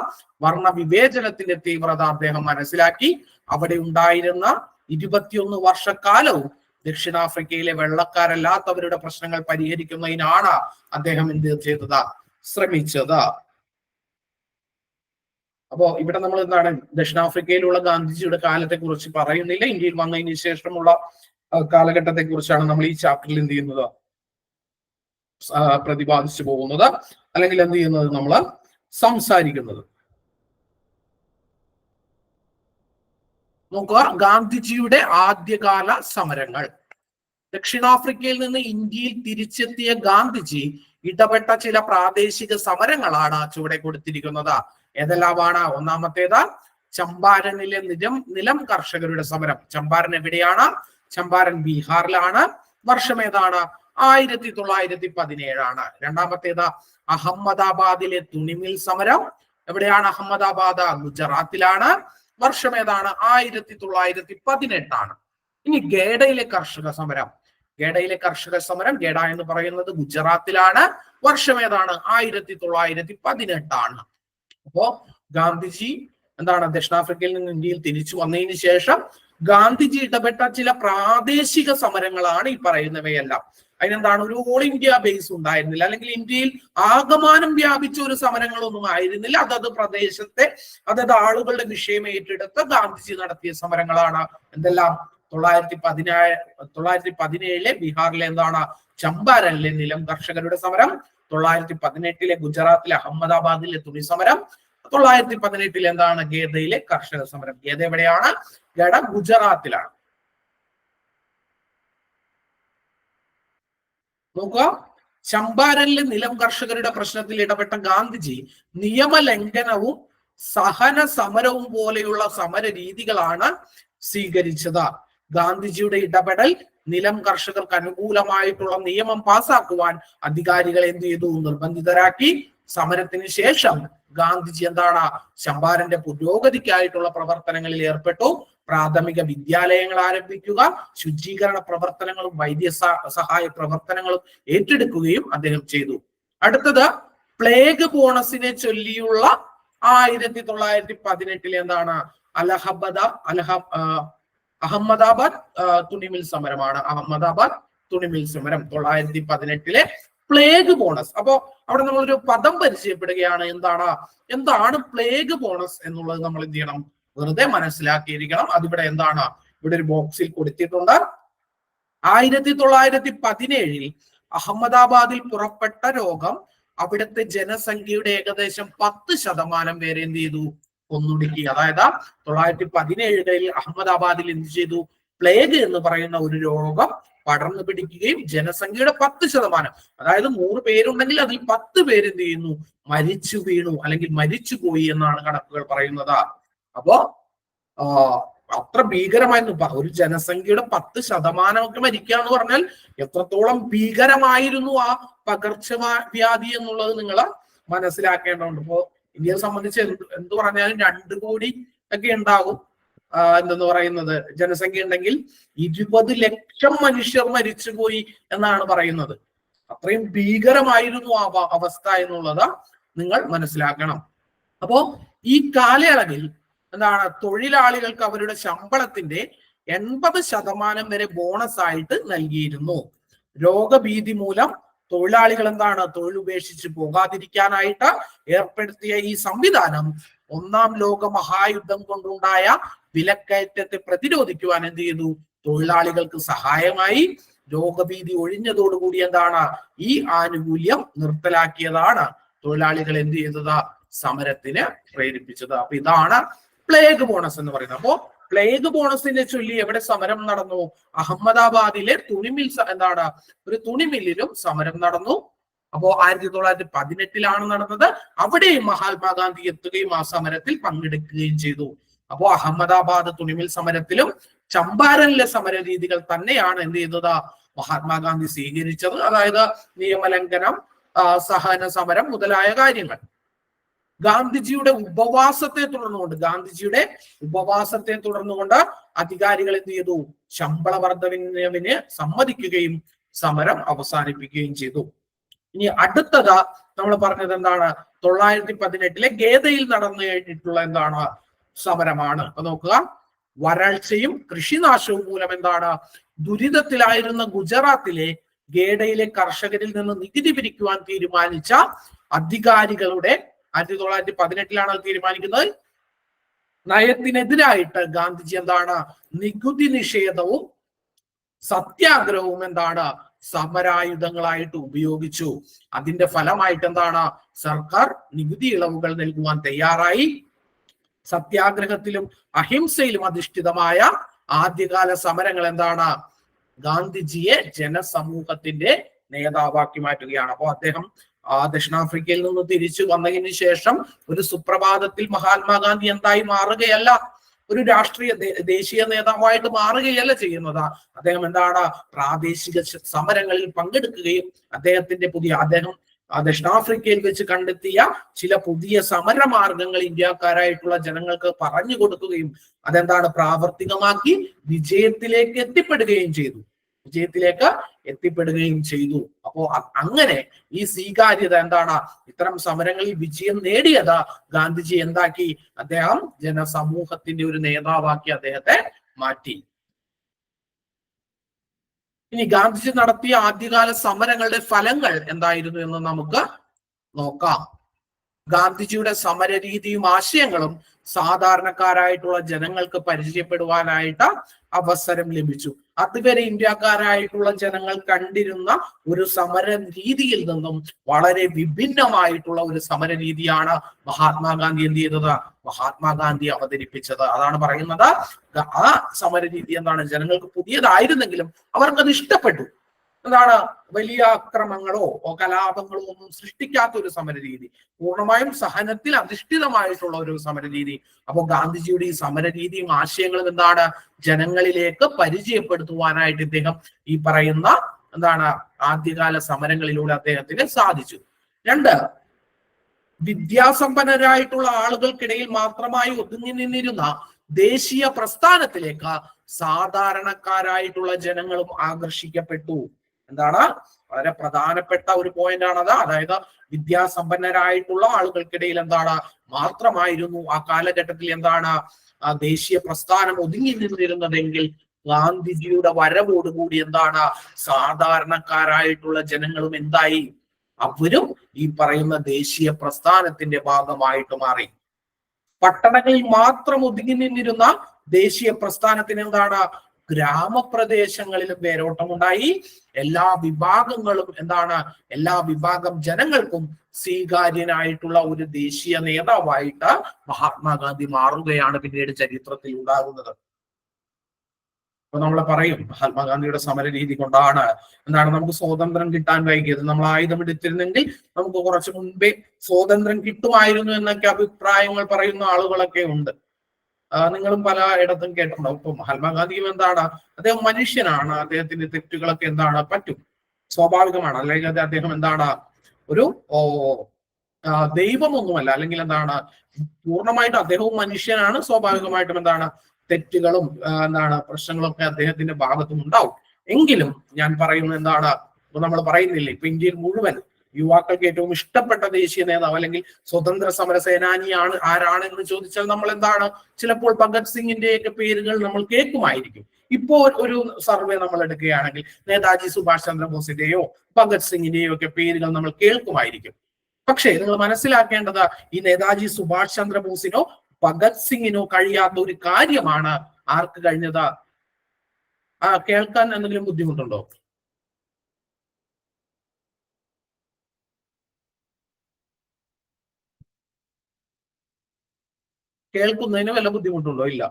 വർണ്ണ വിവേചനത്തിന്റെ തീവ്രത അദ്ദേഹം മനസ്സിലാക്കി. അവിടെ ഉണ്ടായിരുന്ന 21 വർഷക്കാലവും ദക്ഷിണാഫ്രിക്കയിലെ വെള്ളക്കാരല്ലാത്തവരുടെ പ്രശ്നങ്ങൾ പരിഹരിക്കുന്നതിനാണ് അദ്ദേഹം എന്ത് ചെയ്തത്? ശ്രമിച്ചത്. അപ്പോ ഇവിടെ നമ്മൾ എന്താണ് ദക്ഷിണാഫ്രിക്കയിലുള്ള ഗാന്ധിജിയുടെ കാലത്തെ കുറിച്ച് പറയുന്നില്ല. ഇന്ത്യയിൽ വന്നതിന് ശേഷമുള്ള കാലഘട്ടത്തെ കുറിച്ചാണ് നമ്മൾ ഈ ചാപ്റ്ററിൽ എന്ത് ചെയ്യുന്നത്? പ്രതിപാദിച്ചു പോകുന്നത്, അല്ലെങ്കിൽ എന്ത് ചെയ്യുന്നത്? നമ്മൾ സംസാരിക്കുന്നത്. നോക്കുക, ഗാന്ധിജിയുടെ ആദ്യകാല സമരങ്ങൾ. ദക്ഷിണാഫ്രിക്കയിൽ നിന്ന് ഇന്ത്യയിൽ തിരിച്ചെത്തിയ ഗാന്ധിജി ഇടപെട്ട ചില പ്രാദേശിക സമരങ്ങളാണ് ചുവടെ കൊടുത്തിരിക്കുന്നത്. ഏതെല്ലാമാണ്? ഒന്നാമത്തേത് ചമ്പാരനിലെ നിലം കർഷകരുടെ സമരം. ചമ്പാരൻ എവിടെയാണ്? ചമ്പാരൻ ബീഹാറിലാണ്. വർഷം ഏതാണ്? 1917. രണ്ടാമത്തേത് അഹമ്മദാബാദിലെ തുണിമിൽ സമരം. എവിടെയാണ് അഹമ്മദാബാദ്? ഗുജറാത്തിലാണ്. വർഷം ഏതാണ്? 1918. ഇനി ഗേഡയിലെ കർഷക സമരം. ഗേഡയിലെ കർഷക സമരം, ഗേഡ എന്ന് പറയുന്നത് ഗുജറാത്തിലാണ്. വർഷം ഏതാണ്? 1918. അപ്പോ ഗാന്ധിജി എന്താണ് ദക്ഷിണാഫ്രിക്കയിൽ നിന്ന് ഇന്ത്യയിൽ തിരിച്ചു വന്നതിന് ശേഷം ഗാന്ധിജി ഇടപെട്ട ചില പ്രാദേശിക സമരങ്ങളാണ് ഈ പറയുന്നവയെല്ലാം. അതിനെന്താണ്? ഒരു ഓൾ ഇന്ത്യ ബേസ് ഉണ്ടായിരുന്നില്ല, അല്ലെങ്കിൽ ഇന്ത്യയിൽ ആകമാനം വ്യാപിച്ച ഒരു സമരങ്ങളൊന്നും ആയിരുന്നില്ല. അതത് പ്രദേശത്തെ അതത് ആളുകളുടെ വിഷയം ഏറ്റെടുത്ത് ഗാന്ധിജി നടത്തിയ സമരങ്ങളാണ്. എന്തെല്ലാം? 1917 ബീഹാറിലെ എന്താണ് ചമ്പാരനിലെ നിലം കർഷകരുടെ സമരം, 1918 ഗുജറാത്തിലെ അഹമ്മദാബാദിലെ തുണി സമരം, 1918 എന്താണ് ഗേദയിലെ കർഷക സമരം. ഗേദ എവിടെയാണ്? ഗേഡ ഗുജറാത്തിലാണ്. നോക്കുക, ചമ്പാരനിലെ നിലം കർഷകരുടെ പ്രശ്നത്തിൽ ഇടപെട്ട ഗാന്ധിജി നിയമലംഘനവും സഹന സമരവും പോലെയുള്ള സമര രീതികളാണ് സ്വീകരിച്ചത്. ഗാന്ധിജിയുടെ ഇടപെടൽ നിലം കർഷകർക്ക് അനുകൂലമായിട്ടുള്ള നിയമം പാസാക്കുവാൻ അധികാരികളെ എന്ത് ചെയ്തു? നിർബന്ധിതരാക്കി. സമരത്തിന് ശേഷം ഗാന്ധിജി എന്താണ് ചമ്പാരന്റെ പുരോഗതിക്കായിട്ടുള്ള പ്രവർത്തനങ്ങളിൽ ഏർപ്പെട്ടു. പ്രാഥമിക വിദ്യാലയങ്ങൾ ആരംഭിക്കുക, ശുചീകരണ പ്രവർത്തനങ്ങളും വൈദ്യ സഹായ പ്രവർത്തനങ്ങളും ഏറ്റെടുക്കുകയും അദ്ദേഹം ചെയ്തു. അടുത്തത് പ്ലേഗ് ബോണസിനെ ചൊല്ലിയുള്ള 1918 എന്താണ് അഹമ്മദാബാദ് തുണിമിൽ സമരമാണ്. അഹമ്മദാബാദ് തുണിമിൽ സമരം 1918 പ്ലേഗ് ബോണസ്. അപ്പോ അവിടെ നമ്മളൊരു പദം പരിചയപ്പെടുകയാണ്. എന്താണ് പ്ലേഗ് ബോണസ് എന്നുള്ളത് നമ്മൾ എന്ത് ചെയ്യണം? വെറുതെ മനസ്സിലാക്കിയിരിക്കണം. അതിവിടെ എന്താണ്? ഇവിടെ ഒരു ബോക്സിൽ കൊടുത്തിട്ടുണ്ട്. 1917 അഹമ്മദാബാദിൽ പുറപ്പെട്ട രോഗം അവിടുത്തെ ജനസംഖ്യയുടെ ഏകദേശം 10% പേരെ എന്ത് ചെയ്തു? കൊന്നൊടുക്കി. അതായത് 1917 അഹമ്മദാബാദിൽ എന്ത് ചെയ്തു? പ്ലേഗ് എന്ന് പറയുന്ന ഒരു രോഗം പടർന്നു പിടിക്കുകയും ജനസംഖ്യയുടെ 10%, അതായത് 100 പേരുണ്ടെങ്കിൽ അതിൽ 10 പേര് എന്ത് ചെയ്യുന്നു? മരിച്ചു വീണു, അല്ലെങ്കിൽ മരിച്ചുപോയി എന്നാണ് കണക്കുകൾ പറയുന്നത്. അപ്പോ അത്ര ഭീകരമായിരുന്നു. ഒരു ജനസംഖ്യയുടെ 10% ഒക്കെ മരിക്കുക എന്ന് പറഞ്ഞാൽ എത്രത്തോളം ഭീകരമായിരുന്നു ആ പകർച്ചവ്യാധി എന്നുള്ളത് നിങ്ങൾ മനസ്സിലാക്കേണ്ടതുണ്ട്. ഇപ്പോ ഇന്ത്യയെ സംബന്ധിച്ച് എന്ത് പറഞ്ഞാലും 2 കോടി ഒക്കെ ഉണ്ടാകും എന്തെന്ന് പറയുന്നത് ജനസംഖ്യ ഉണ്ടെങ്കിൽ 20 ലക്ഷം മനുഷ്യർ മരിച്ചുപോയി എന്നാണ് പറയുന്നത്. അത്രയും ഭീകരമായിരുന്നു ആ അവസ്ഥ എന്നുള്ളത് നിങ്ങൾ മനസ്സിലാക്കണം. അപ്പോ ഈ കാലയളവിൽ എന്താണ് തൊഴിലാളികൾക്ക് അവരുടെ ശമ്പളത്തിന്റെ 80% വരെ ബോണസ് ആയിട്ട് നൽകിയിരുന്നു. രോഗഭീതി മൂലം തൊഴിലാളികൾ എന്താണ് തൊഴിൽ ഉപേക്ഷിച്ച് പോകാതിരിക്കാനായിട്ട് ഏർപ്പെടുത്തിയ ഈ സംവിധാനം 1-ാം ലോക മഹായുദ്ധം കൊണ്ടുണ്ടായ വിലക്കയറ്റത്തെ പ്രതിരോധിക്കുവാൻ എന്ത് ചെയ്തു? തൊഴിലാളികൾക്ക് സഹായമായി. രോഗഭീതി ഒഴിഞ്ഞതോടുകൂടി എന്താണ് ഈ ആനുകൂല്യം നിർത്തലാക്കിയതാണ് തൊഴിലാളികൾ എന്ത് ചെയ്തത്? സമരത്തിന് പ്രേരിപ്പിച്ചത്. അപ്പൊ ഇതാണ് പ്ലേഗ് ബോണസ് എന്ന് പറയുന്നത്. അപ്പോ പ്ലേഗ് ബോണസിനെ ചൊല്ലി എവിടെ സമരം നടന്നു? അഹമ്മദാബാദിലെ തുണിമിൽ ഒരു തുണിമില്ലിലും സമരം നടന്നു. അപ്പോ 1918 നടന്നത്. അവിടെയും മഹാത്മാഗാന്ധി എത്തുകയും ആ സമരത്തിൽ പങ്കെടുക്കുകയും ചെയ്തു. അപ്പോ അഹമ്മദാബാദ് തുണിമിൽ സമരത്തിലും ചമ്പാരനിലെ സമര രീതികൾ തന്നെയാണ് എന്ത് ചെയ്തത്? മഹാത്മാഗാന്ധി സ്വീകരിച്ചത്. അതായത് നിയമലംഘനം, സഹന സമരം മുതലായ കാര്യങ്ങൾ. ഗാന്ധിജിയുടെ ഉപവാസത്തെ തുടർന്നുകൊണ്ട് അധികാരികൾ എന്ത് ചെയ്തു? ശമ്പള വർധനവിന് സമ്മതിക്കുകയും സമരം അവസാനിപ്പിക്കുകയും ചെയ്തു. ഇനി അടുത്തത് നമ്മൾ പറഞ്ഞത് എന്താണ്? 1918 ഗേദയിൽ നടന്നു കഴിഞ്ഞിട്ടുള്ള എന്താണ്? സമരമാണ്. അപ്പൊ നോക്കുക, വരൾച്ചയും കൃഷിനാശവും മൂലം എന്താണ്? ദുരിതത്തിലായിരുന്ന ഗുജറാത്തിലെ ഗേഡയിലെ കർഷകരിൽ നിന്ന് നികുതി പിരിക്കുവാൻ തീരുമാനിച്ച അധികാരികളുടെ 1918 അത് തീരുമാനിക്കുന്നത്. നയത്തിനെതിരായിട്ട് ഗാന്ധിജി എന്താണ്? നികുതി നിഷേധവും സത്യാഗ്രഹവും എന്താണ്? സമരായുധങ്ങളായിട്ട് ഉപയോഗിച്ചു. അതിന്റെ ഫലമായിട്ട് എന്താണ്? സർക്കാർ നികുതി ഇളവുകൾ നൽകുവാൻ തയ്യാറായി. സത്യാഗ്രഹത്തിലും അഹിംസയിലും അധിഷ്ഠിതമായ ആദ്യകാല സമരങ്ങൾ എന്താണ്? ഗാന്ധിജിയെ ജനസമൂഹത്തിന്റെ നേതാവാക്കി മാറ്റുകയാണ്. അപ്പോൾ അദ്ദേഹം ദക്ഷിണാഫ്രിക്കയിൽ നിന്ന് തിരിച്ചു വന്നതിന് ശേഷം ഒരു സുപ്രഭാതത്തിൽ മഹാത്മാഗാന്ധി എന്തായി മാറുകയല്ല, ഒരു രാഷ്ട്രീയ ദേശീയ നേതാവായിട്ട് മാറുകയല്ല ചെയ്യുന്നത്. അദ്ദേഹം എന്താണ്? പ്രാദേശിക സമരങ്ങളിൽ പങ്കെടുക്കുകയും അദ്ദേഹം ദക്ഷിണാഫ്രിക്കയിൽ വെച്ച് കണ്ടെത്തിയ ചില പുതിയ സമരമാർഗങ്ങൾ ഇന്ത്യക്കാരായിട്ടുള്ള ജനങ്ങൾക്ക് പറഞ്ഞു കൊടുക്കുകയും അതെന്താണ്? പ്രാവർത്തികമാക്കി വിജയത്തിലേക്ക് എത്തിപ്പെടുകയും ചെയ്തു. അപ്പോ അങ്ങനെ ഈ സ്വീകാര്യത എന്താണ്? ഇത്തരം സമരങ്ങളിൽ വിജയം നേടിയത് ഗാന്ധിജി എന്താക്കി? അദ്ദേഹം ജനസമൂഹത്തിന്റെ ഒരു നേതാവാക്കി അദ്ദേഹത്തെ മാറ്റി. ഇനി ഗാന്ധിജി നടത്തിയ ആദ്യകാല സമരങ്ങളുടെ ഫലങ്ങൾ എന്തായിരുന്നു എന്ന് നമുക്ക് നോക്കാം. ഗാന്ധിജിയുടെ സമരരീതിയും ആശയങ്ങളും സാധാരണക്കാരായിട്ടുള്ള ജനങ്ങൾക്ക് പരിചയപ്പെടുവാനായിട്ട് അവസരം ലഭിച്ചു. അതുവരെ ഇന്ത്യക്കാരായിട്ടുള്ള ജനങ്ങൾ കണ്ടിരുന്ന ഒരു സമര രീതിയിൽ നിന്നും വളരെ വിഭിന്നമായിട്ടുള്ള ഒരു സമര രീതിയാണ് മഹാത്മാഗാന്ധി എന്ത് ചെയ്തത്? മഹാത്മാഗാന്ധി അവതരിപ്പിച്ചത്. അതാണ് പറയുന്നത്, ആ സമര രീതി എന്താണ്? ജനങ്ങൾക്ക് പുതിയതായിരുന്നെങ്കിലും അവർക്കത് ഇഷ്ടപ്പെട്ടു. എന്താണ്? വലിയ അക്രമങ്ങളോ കലാപങ്ങളോ ഒന്നും സൃഷ്ടിക്കാത്ത ഒരു സമരരീതി, പൂർണ്ണമായും സഹനത്തിൽ അധിഷ്ഠിതമായിട്ടുള്ള ഒരു സമരരീതി. അപ്പോൾ ഗാന്ധിജിയുടെ ഈ സമരരീതിയും ആശയങ്ങളും എന്താണ്? ജനങ്ങളിലേക്ക് പരിചയപ്പെടുത്തുവാനായിട്ട് ഇദ്ദേഹം ഈ പറയുന്ന എന്താണ്? ആദ്യകാല സമരങ്ങളിലൂടെ അദ്ദേഹത്തിന് സാധിച്ചു. 2, വിദ്യാസമ്പന്നരായിട്ടുള്ള ആളുകൾക്കിടയിൽ മാത്രമായി ഒതുങ്ങി നിന്നിരുന്ന ദേശീയ പ്രസ്ഥാനത്തിലേക്ക് സാധാരണക്കാരായിട്ടുള്ള ജനങ്ങളും ആകർഷിക്കപ്പെട്ടു. എന്താണ്? വളരെ പ്രധാനപ്പെട്ട ഒരു പോയിന്റ് ആണത്. അതായത് വിദ്യാസമ്പന്നരായിട്ടുള്ള ആളുകൾക്കിടയിൽ എന്താണ്? മാത്രമായിരുന്നു ആ കാലഘട്ടത്തിൽ എന്താണ്? ആ ദേശീയ പ്രസ്ഥാനം ഒതുങ്ങി നിന്നിരുന്നതെങ്കിൽ ഗാന്ധിജിയുടെ വരവോടുകൂടി എന്താണ്? സാധാരണക്കാരായിട്ടുള്ള ജനങ്ങളും എന്തായി? അവരും ഈ പറയുന്ന ദേശീയ പ്രസ്ഥാനത്തിന്റെ ഭാഗമായിട്ട് മാറി. പട്ടണങ്ങളിൽ മാത്രം ഒതുങ്ങി നിന്നിരുന്ന ദേശീയ പ്രസ്ഥാനത്തിന് എന്താണ്? ഗ്രാമപ്രദേശങ്ങളിലും വേരോട്ടമുണ്ടായി. എല്ലാ വിഭാഗങ്ങളും എന്താണ്? എല്ലാ വിഭാഗം ജനങ്ങൾക്കും സ്വീകാര്യനായിട്ടുള്ള ഒരു ദേശീയ നേതാവായിട്ട് മഹാത്മാഗാന്ധി മാറുകയാണ് പിന്നീട് ചരിത്രത്തിൽ ഉണ്ടാകുന്നത്. അപ്പൊ നമ്മൾ പറയും മഹാത്മാഗാന്ധിയുടെ സമര രീതി കൊണ്ടാണ് എന്താണ് നമുക്ക് സ്വാതന്ത്ര്യം കിട്ടാൻ വൈകിയത്. നമ്മൾ ആയുധം എടുത്തിരുന്നെങ്കിൽ നമുക്ക് കുറച്ചു മുൻപേ സ്വാതന്ത്ര്യം കിട്ടുമായിരുന്നു എന്നൊക്കെ അഭിപ്രായങ്ങൾ പറയുന്ന ആളുകളൊക്കെ ഉണ്ട്. നിങ്ങളും പല ഇടത്തും കേട്ടിട്ടുണ്ടാവും. ഇപ്പൊ മഹാത്മാഗാന്ധിയും എന്താണ്? അദ്ദേഹം മനുഷ്യനാണ്. അദ്ദേഹത്തിന്റെ തെറ്റുകളൊക്കെ എന്താണ്? പറ്റും, സ്വാഭാവികമാണ്. അല്ലെങ്കിൽ അദ്ദേഹം എന്താണ്? ഒരു ദൈവമൊന്നുമല്ല. അല്ലെങ്കിൽ എന്താണ്? പൂർണ്ണമായിട്ട് അദ്ദേഹവും മനുഷ്യനാണ്. സ്വാഭാവികമായിട്ടും എന്താണ്? തെറ്റുകളും എന്താണ് പ്രശ്നങ്ങളും ഒക്കെ അദ്ദേഹത്തിന്റെ ഭാഗത്തും ഉണ്ടാവും. എങ്കിലും ഞാൻ പറയുന്നത് എന്താണ്? നമ്മൾ പറയുന്നില്ലേ, ഇപ്പൊ ഇന്ത്യയിൽ മുഴുവൻ യുവാക്കൾക്ക് ഏറ്റവും ഇഷ്ടപ്പെട്ട ദേശീയ നേതാവ് അല്ലെങ്കിൽ സ്വതന്ത്ര സമര സേനാനിയാണ് ആരാണ് എന്ന് ചോദിച്ചാൽ നമ്മൾ എന്താണ്? ചിലപ്പോൾ ഭഗത് സിംഗിന്റെ ഒക്കെ പേരുകൾ നമ്മൾ കേൾക്കുമായിരിക്കും. ഇപ്പോ ഒരു സർവേ നമ്മൾ എടുക്കുകയാണെങ്കിൽ നേതാജി സുഭാഷ് ചന്ദ്രബോസിന്റെയോ ഭഗത് സിംഗിന്റെയോ ഒക്കെ പേരുകൾ നമ്മൾ കേൾക്കുമായിരിക്കും. പക്ഷേ നിങ്ങൾ മനസ്സിലാക്കേണ്ടത് ഈ നേതാജി സുഭാഷ് ചന്ദ്രബോസിനോ ഭഗത് സിംഗിനോ കഴിയാത്ത ഒരു കാര്യമാണ് ആർക്ക് കഴിഞ്ഞത്? കേൾക്കാൻ എന്തെങ്കിലും ബുദ്ധിമുട്ടുണ്ടോ? കേൾക്കുന്നതിന് വല്ല ബുദ്ധിമുട്ടുണ്ടോ? ഇല്ല.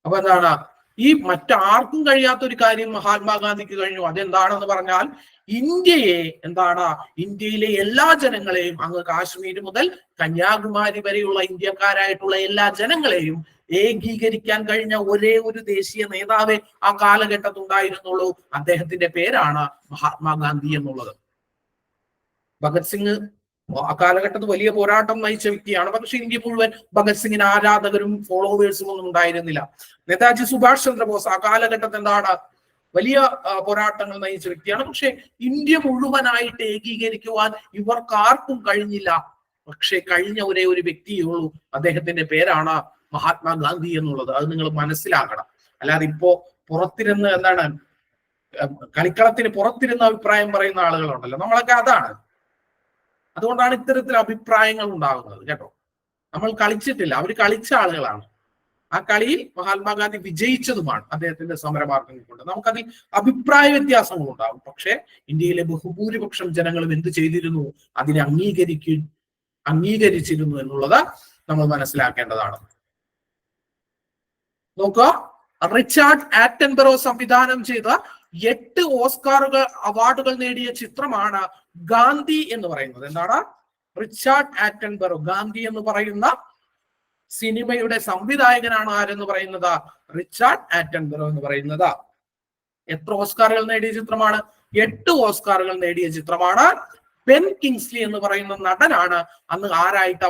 അപ്പൊ എന്താണ്? ഈ മറ്റാർക്കും കഴിയാത്ത ഒരു കാര്യം മഹാത്മാഗാന്ധിക്ക് കഴിഞ്ഞു. അതെന്താണെന്ന് പറഞ്ഞാൽ ഇന്ത്യയെ എന്താണ്? ഇന്ത്യയിലെ എല്ലാ ജനങ്ങളെയും, അങ്ങ് കാശ്മീർ മുതൽ കന്യാകുമാരി വരെയുള്ള ഇന്ത്യക്കാരായിട്ടുള്ള എല്ലാ ജനങ്ങളെയും ഏകീകരിക്കാൻ കഴിഞ്ഞ ഒരേ ഒരു ദേശീയ നേതാവേ ആ കാലഘട്ടത്തിൽ ഉണ്ടായിരുന്നുള്ളൂ. അദ്ദേഹത്തിന്റെ പേരാണ് മഹാത്മാഗാന്ധി എന്നുള്ളത്. ഭഗത് സിംഗ് ആ കാലഘട്ടത്തിൽ വലിയ പോരാട്ടം നയിച്ച വ്യക്തിയാണ്. പക്ഷെ ഇന്ത്യ മുഴുവൻ ഭഗത് സിംഗിന് ആരാധകരും ഫോളോവേഴ്സും ഒന്നും ഉണ്ടായിരുന്നില്ല. നേതാജി സുഭാഷ് ചന്ദ്രബോസ് ആ കാലഘട്ടത്തിൽ എന്താണ് വലിയ പോരാട്ടങ്ങൾ നയിച്ച വ്യക്തിയാണ്. പക്ഷെ ഇന്ത്യ മുഴുവനായിട്ട് ഏകീകരിക്കുവാൻ ഇവർക്കാർക്കും കഴിഞ്ഞില്ല. പക്ഷെ കഴിഞ്ഞ ഒരേ ഒരു വ്യക്തിയേ ഉള്ളൂ, അദ്ദേഹത്തിന്റെ പേരാണ് മഹാത്മാഗാന്ധി എന്നുള്ളത്. അത് നിങ്ങൾ മനസ്സിലാക്കണം. അല്ലാതെ ഇപ്പോ പുറത്തിരുന്ന് എന്താണ് കളിക്കളത്തിന് പുറത്തിരുന്ന് അഭിപ്രായം പറയുന്ന ആളുകളുണ്ടല്ലോ, നമ്മളൊക്കെ അതാണ്. അതുകൊണ്ടാണ് ഇത്തരത്തിൽ അഭിപ്രായങ്ങൾ ഉണ്ടാകുന്നത് കേട്ടോ. നമ്മൾ കളിച്ചിട്ടില്ല, അവർ കളിച്ച ആളുകളാണ്. ആ കളിയിൽ മഹാത്മാഗാന്ധി വിജയിച്ചതുമാണ് അദ്ദേഹത്തിന്റെ സമരമാർഗങ്ങൾ കൊണ്ട്. നമുക്കതിൽ അഭിപ്രായ വ്യത്യാസങ്ങൾ ഉണ്ടാകും. പക്ഷെ ഇന്ത്യയിലെ ബഹുഭൂരിപക്ഷം ജനങ്ങളും എന്ത് ചെയ്തിരുന്നു? അതിനെ അംഗീകരിച്ചിരുന്നു എന്നുള്ളത് നമ്മൾ മനസ്സിലാക്കേണ്ടതാണ്. നോക്കുക, റിച്ചാർഡ് ആറ്റൻബറോ സംവിധാനം ചെയ്ത 8 ഓസ്കാറുകൾ അവാർഡുകൾ നേടിയ ചിത്രമാണ് ഗാന്ധി എന്ന് പറയുന്നത്. എന്താണ്? Richard Attenborough. ഗാന്ധി എന്ന് പറയുന്ന സിനിമയുടെ സംവിധായകനാണ് ആരെന്ന് പറയുന്നത്? റിച്ചാർഡ് ആറ്റൻബറോ എന്ന് പറയുന്നത്. എത്ര ഓസ്കാറുകൾ നേടിയ ചിത്രമാണ്? 8 ഓസ്കാറുകൾ നേടിയ ചിത്രമാണ്. ബെൻ കിങ്സ്ലി എന്ന് പറയുന്ന നടനാണ് അന്ന് ആരായിട്ട്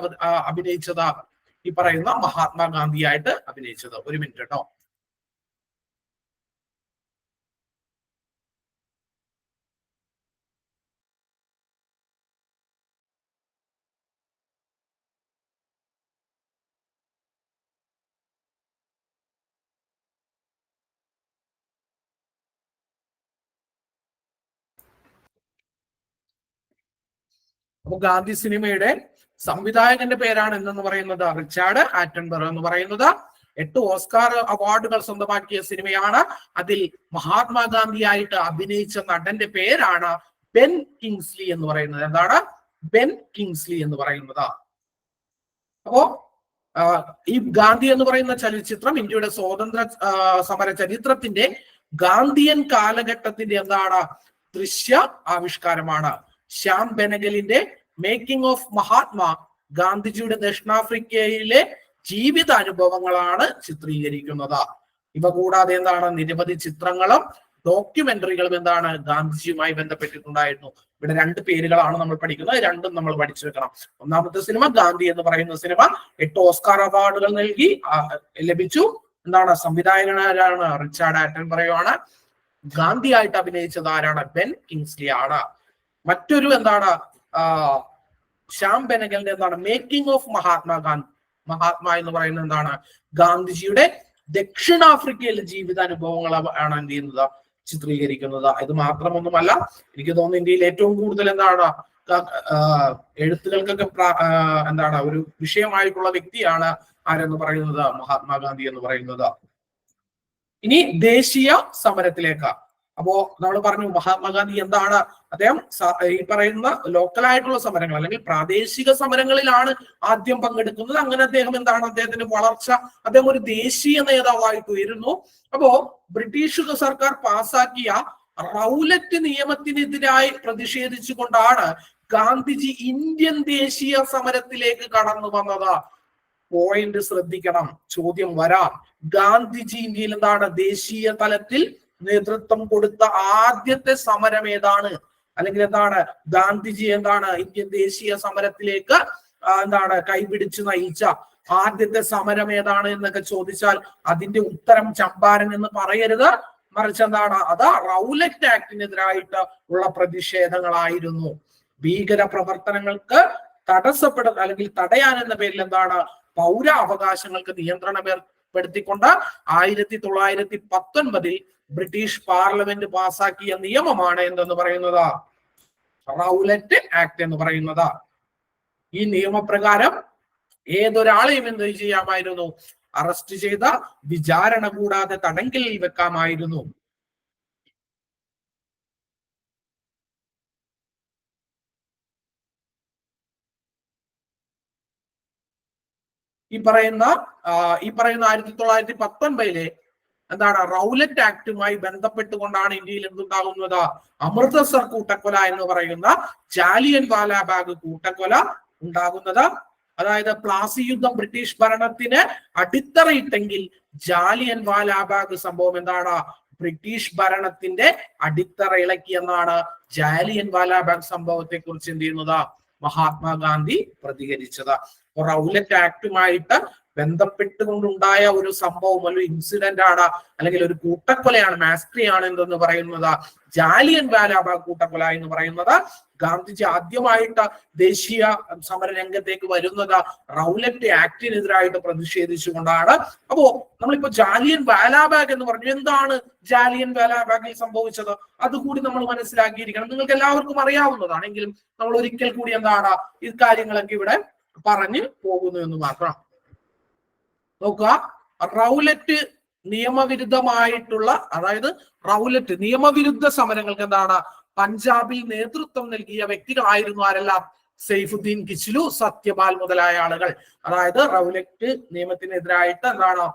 അഭിനയിച്ചത്? ഈ പറയുന്ന മഹാത്മാഗാന്ധിയായിട്ട് അഭിനയിച്ചത്. ഒരു മിനിറ്റ് കേട്ടോ. അപ്പൊ ഗാന്ധി സിനിമയുടെ സംവിധായകന്റെ പേരാണ് എന്തെന്ന് പറയുന്നത്? റിച്ചാർഡ് ആറ്റൻബറോ എന്ന് പറയുന്നത്. 8 ഓസ്കാർ അവാർഡുകൾ സ്വന്തമാക്കിയ സിനിമയാണ്. അതിൽ മഹാത്മാഗാന്ധിയായിട്ട് അഭിനയിച്ച നടന്റെ പേരാണ് ബെൻ കിങ്സ്ലി എന്ന് പറയുന്നത്. എന്താണ്? ബെൻ കിങ്സ്ലി എന്ന് പറയുന്നത്. അപ്പോ ഈ ഗാന്ധി എന്ന് പറയുന്ന ചലച്ചിത്രം ഇന്ത്യയുടെ സ്വാതന്ത്ര്യ സമര ചരിത്രത്തിന്റെ ഗാന്ധിയൻ കാലഘട്ടത്തിന്റെ എന്താണ് ദൃശ്യ ആവിഷ്കാരമാണ്. ശ്യാം ബെനഗലിന്റെ മേക്കിംഗ് ഓഫ് മഹാത്മാ ഗാന്ധിജിയുടെ ദക്ഷിണാഫ്രിക്കയിലെ ജീവിതാനുഭവങ്ങളാണ് ചിത്രീകരിക്കുന്നത്. ഇവ കൂടാതെ എന്താണ് നിരവധി ചിത്രങ്ങളും ഡോക്യുമെന്ററികളും എന്താണ് ഗാന്ധിജിയുമായി ബന്ധപ്പെട്ടിട്ടുണ്ടായിരുന്നു. ഇവിടെ 2 പേരുകളാണ് നമ്മൾ പഠിക്കുന്നത്. രണ്ടും നമ്മൾ പഠിച്ചു വെക്കണം. ഒന്നാമത്തെ സിനിമ ഗാന്ധി എന്ന് പറയുന്ന സിനിമ 8 ഓസ്കാർ അവാർഡുകൾ ലഭിച്ചു. എന്താണ്? സംവിധായകനാരാണ്? റിച്ചാർഡ് ആറ്റൻബറോ ആണ്. ഗാന്ധി ആയിട്ട് അഭിനയിച്ചത് ആരാണ്? ബെൻ കിങ്സ്ലി ആണ്. മറ്റൊരു എന്താണ് ശ്യാം ബെനഗലിന്റെ എന്താണ് മേക്കിംഗ് ഓഫ് മഹാത്മാ എന്ന് പറയുന്നത് എന്താണ്? ഗാന്ധിജിയുടെ ദക്ഷിണാഫ്രിക്കയിലെ ജീവിതാനുഭവങ്ങൾ ആണ് എന്ത് ചെയ്യുന്നത്? ചിത്രീകരിക്കുന്നത്. ഇത് മാത്രമൊന്നുമല്ല, എനിക്ക് തോന്നുന്നു ഇന്ത്യയിൽ ഏറ്റവും കൂടുതൽ എന്താണ് എഴുത്തുകൾക്കൊക്കെ എന്താണ് ഒരു വിഷയമായിട്ടുള്ള വ്യക്തിയാണ് ആരെന്ന് പറയുന്നത്? മഹാത്മാഗാന്ധി എന്ന് പറയുന്നത്. ഇനി ദേശീയ സമരത്തിലേക്ക്. അപ്പോ നമ്മൾ പറഞ്ഞു മഹാത്മാഗാന്ധി എന്താണ്? അദ്ദേഹം ഈ പറയുന്ന ലോക്കലായിട്ടുള്ള സമരങ്ങൾ അല്ലെങ്കിൽ പ്രാദേശിക സമരങ്ങളിലാണ് ആദ്യം പങ്കെടുക്കുന്നത്. അങ്ങനെ അദ്ദേഹം എന്താണ് അദ്ദേഹത്തിന്റെ വളർച്ച, അദ്ദേഹം ഒരു ദേശീയ നേതാവായിട്ട് ഉയരുന്നു. അപ്പോ ബ്രിട്ടീഷ് സർക്കാർ പാസാക്കിയ റൗലറ്റ് നിയമത്തിനെതിരായി പ്രതിഷേധിച്ചുകൊണ്ടാണ് ഗാന്ധിജി ഇന്ത്യൻ ദേശീയ സമരത്തിലേക്ക് കടന്നു വന്നത്. പോയിന്റ് ശ്രദ്ധിക്കണം, ചോദ്യം വരാം. ഗാന്ധിജി ഇന്ത്യയിൽ എന്താണ് ദേശീയ തലത്തിൽ നേതൃത്വം കൊടുത്ത ആദ്യത്തെ സമരം ഏതാണ്? അല്ലെങ്കിൽ എന്താണ് ഗാന്ധിജി എന്താണ് ഇന്ത്യൻ ദേശീയ സമരത്തിലേക്ക് എന്താണ് കൈപിടിച്ച് നയിച്ച ആദ്യത്തെ സമരം ഏതാണ് എന്നൊക്കെ ചോദിച്ചാൽ അതിന്റെ ഉത്തരം ചമ്പാരൻ എന്ന് പറയരുത്. മറിച്ച് എന്താണ്? അത് റൗലറ്റ് ആക്ടിനെതിരായിട്ട് ഉള്ള പ്രതിഷേധങ്ങളായിരുന്നു. ഭീകര പ്രവർത്തനങ്ങൾക്ക് തടസ്സപ്പെടുന്ന അല്ലെങ്കിൽ തടയാൻ എന്ന പേരിൽ എന്താണ് പൗരാവകാശങ്ങൾക്ക് നിയന്ത്രണം ഏർപ്പെടുത്തിക്കൊണ്ട് 1919 ബ്രിട്ടീഷ് പാർലമെന്റ് പാസാക്കിയ നിയമമാണ് എന്തെന്ന് പറയുന്നത്? റൗലറ്റ് ആക്ട് എന്ന് പറയുന്നത്. ഈ നിയമപ്രകാരം ഏതൊരാളെയും എന്ത് ചെയ്യാമായിരുന്നു? അറസ്റ്റ് ചെയ്ത വിചാരണ കൂടാതെ തടങ്കലിൽ വെക്കാമായിരുന്നു. ഈ പറയുന്ന 1919 എന്താണ് റൗലറ്റ് ആക്ടുമായി ബന്ധപ്പെട്ടുകൊണ്ടാണ് ഇന്ത്യയിൽ എന്തുണ്ടാകുന്നത്? അമൃതസർ കൂട്ടക്കൊല എന്ന് പറയുന്ന ജാലിയൻ വാലാബാഗ് കൂട്ടക്കൊല ഉണ്ടാകുന്നത്. അതായത് പ്ലാസി യുദ്ധം ബ്രിട്ടീഷ് ഭരണത്തിന് അടിത്തറയിട്ടെങ്കിൽ ജാലിയൻ വാലാബാഗ് സംഭവം എന്താണ്? ബ്രിട്ടീഷ് ഭരണത്തിന്റെ അടിത്തറ ഇളക്കിയെന്നാണ് ജാലിയൻ വാലാബാഗ് സംഭവത്തെ കുറിച്ച് എന്ത് ചെയ്യുന്നത് മഹാത്മാഗാന്ധി പ്രതികരിച്ചത്. റൗലറ്റ് ആക്ടുമായിട്ട് ബന്ധപ്പെട്ടുകൊണ്ടുണ്ടായ ഒരു സംഭവം, ഒരു ഇൻസിഡന്റ് ആണ്, അല്ലെങ്കിൽ ഒരു കൂട്ടക്കൊലയാണ്, മാസ്ട്രിയാണ് എന്തെന്ന് പറയുന്നത്. ജാലിയൻ വാലാബാഗ് കൂട്ടക്കൊല എന്ന് പറയുന്നത് ഗാന്ധിജി ആദ്യമായിട്ട് ദേശീയ സമര രംഗത്തേക്ക് വരുന്നത് റൗലറ്റ് ആക്ടിനെതിരായിട്ട് പ്രതിഷേധിച്ചുകൊണ്ടാണ്. അപ്പോ നമ്മളിപ്പോ ജാലിയൻ വാലാബാഗ് എന്ന് പറഞ്ഞു, എന്താണ് ജാലിയൻ വാലാബാഗിൽ സംഭവിച്ചത് അതുകൂടി നമ്മൾ മനസ്സിലാക്കിയിരിക്കണം. നിങ്ങൾക്ക് എല്ലാവർക്കും അറിയാവുന്നതാണെങ്കിലും നമ്മൾ ഒരിക്കൽ കൂടി എന്താണ് ഈ കാര്യങ്ങളൊക്കെ ഇവിടെ പറഞ്ഞു പോകുന്നു എന്ന് മാത്രം. നോക്കുക, റൗലറ്റ് നിയമവിരുദ്ധമായിട്ടുള്ള, അതായത് റൗലറ്റ് നിയമവിരുദ്ധ സമരങ്ങൾക്ക് എന്താണ് പഞ്ചാബിൽ നേതൃത്വം നൽകിയ വ്യക്തികളായിരുന്നു ആരെല്ലാം? സൈഫുദ്ദീൻ കിച്ലു, സത്യപാൽ മുതലായ ആളുകൾ. അതായത് റൗലറ്റ് നിയമത്തിനെതിരായിട്ട് എന്താണ്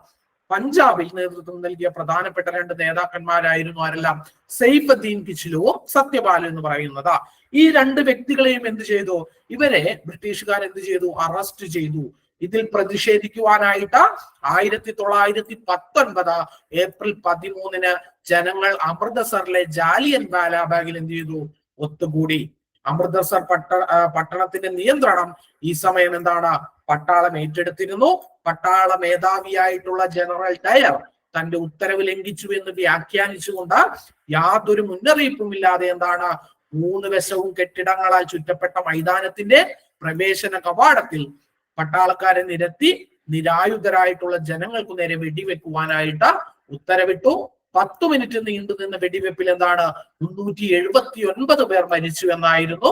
പഞ്ചാബിൽ നേതൃത്വം നൽകിയ പ്രധാനപ്പെട്ട രണ്ട് നേതാക്കന്മാരായിരുന്നു ആരെല്ലാം? സൈഫുദ്ദീൻ കിച്ലുവും സത്യപാൽ എന്ന് പറയുന്നത്. ഈ രണ്ട് വ്യക്തികളെയും എന്ത് ചെയ്തു? ഇവരെ ബ്രിട്ടീഷുകാർ എന്ത് ചെയ്തു? അറസ്റ്റ് ചെയ്തു. ഇതിൽ പ്രതിഷേധിക്കുവാനായിട്ട് 1919 ഏപ്രിൽ 13 ജനങ്ങൾ അമൃതസറിലെ ജാലിയൻ വാലാബാഗിൽ എന്ത് ചെയ്തു? ഒത്തുകൂടി. അമൃതസർ പട്ടണത്തിന്റെ നിയന്ത്രണം ഈ സമയം എന്താണ് പട്ടാളം ഏറ്റെടുത്തിരുന്നു. പട്ടാള മേധാവിയായിട്ടുള്ള ജനറൽ ഡയർ തന്റെ ഉത്തരവ് ലംഘിച്ചു എന്ന് വ്യാഖ്യാനിച്ചുകൊണ്ട് യാതൊരു മുന്നറിയിപ്പുമില്ലാതെ എന്താണ് 3 വശവും കെട്ടിടങ്ങളാൽ ചുറ്റപ്പെട്ട മൈതാനത്തിന്റെ പ്രവേശന കവാടത്തിൽ പട്ടാളക്കാരെ നിരത്തി നിരായുധരായിട്ടുള്ള ജനങ്ങൾക്ക് നേരെ വെടിവെക്കുവാനായിട്ട് ഉത്തരവിട്ടു. 10 മിനിറ്റ് നീണ്ടു നിന്ന വെടിവെപ്പിൽ എന്താണ് 379 പേർ മരിച്ചു എന്നായിരുന്നു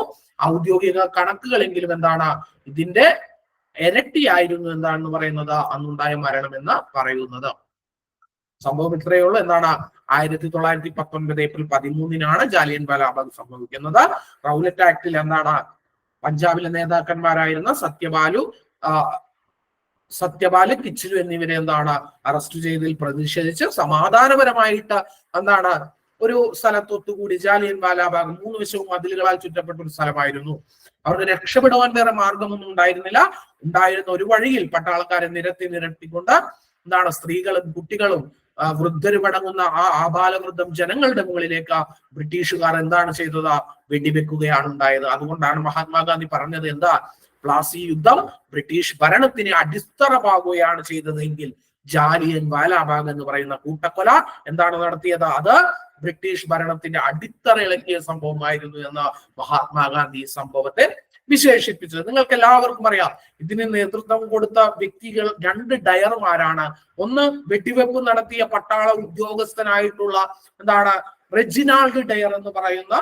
ഔദ്യോഗിക കണക്കുകളെങ്കിലും എന്താണ് ഇതിന്റെ ഇരട്ടിയായിരുന്നു എന്താണെന്ന് പറയുന്നത് അന്നുണ്ടായ മരണം എന്ന് പറയുന്നത്. സംഭവം ഇത്രയേ ഉള്ളൂ. എന്താണ് 1919 ഏപ്രിൽ 13 ജാലിയൻ വാലാബാഗ് സംഭവിക്കുന്നത്. റൗലറ്റ് ആക്ടിൽ എന്താണ് പഞ്ചാബിലെ നേതാക്കന്മാരായിരുന്ന സത്യപാല് കിച്ലു എന്നിവരെ എന്താണ് അറസ്റ്റ് ചെയ്തതിൽ പ്രതിഷേധിച്ച് സമാധാനപരമായിട്ട് എന്താണ് ഒരു സ്ഥലത്തൊത്തുകൂടി. ജാലിയൻ വാലാബാഗ് 3 വശവും മതിലുകളാൽ ചുറ്റപ്പെട്ട ഒരു സ്ഥലമായിരുന്നു. അവർക്ക് രക്ഷപ്പെടുവാൻ വേറെ മാർഗമൊന്നും ഉണ്ടായിരുന്നില്ല. ഉണ്ടായിരുന്ന ഒരു വഴിയിൽ പട്ടാളക്കാരെ നിരത്തിക്കൊണ്ട് എന്താണ് സ്ത്രീകളും കുട്ടികളും വൃദ്ധരുമടങ്ങുന്ന ആ ആബാലവൃദ്ധം ജനങ്ങളുടെ മുകളിലേക്ക് ബ്രിട്ടീഷുകാർ എന്താണ് ചെയ്തത്? വെടിവെക്കുകയാണ് ഉണ്ടായത്. അതുകൊണ്ടാണ് മഹാത്മാഗാന്ധി പറഞ്ഞത് എന്താ? പ്ലാസി യുദ്ധം ബ്രിട്ടീഷ് ഭരണത്തിന് അടിത്തറമാകുകയാണ് ചെയ്തതെങ്കിൽ ജാലിയൻ വാലാബാഗ് എന്ന് പറയുന്ന കൂട്ടക്കൊല എന്താണ് നടത്തിയത്? അത് ബ്രിട്ടീഷ് ഭരണത്തിന്റെ അടിത്തറ ഇളക്കിയ സംഭവമായിരുന്നു എന്ന് മഹാത്മാഗാന്ധി ഈ സംഭവത്തെ വിശേഷിപ്പിച്ചത്. നിങ്ങൾക്ക് എല്ലാവർക്കും അറിയാം ഇതിന് നേതൃത്വം കൊടുത്ത വ്യക്തികൾ 2 ഡയർമാരാണ്. ഒന്ന് വെടിവെപ്പ് നടത്തിയ പട്ടാള ഉദ്യോഗസ്ഥനായിട്ടുള്ള എന്താണ് റെജിനാൾഡ് ഡയർ എന്ന് പറയുന്ന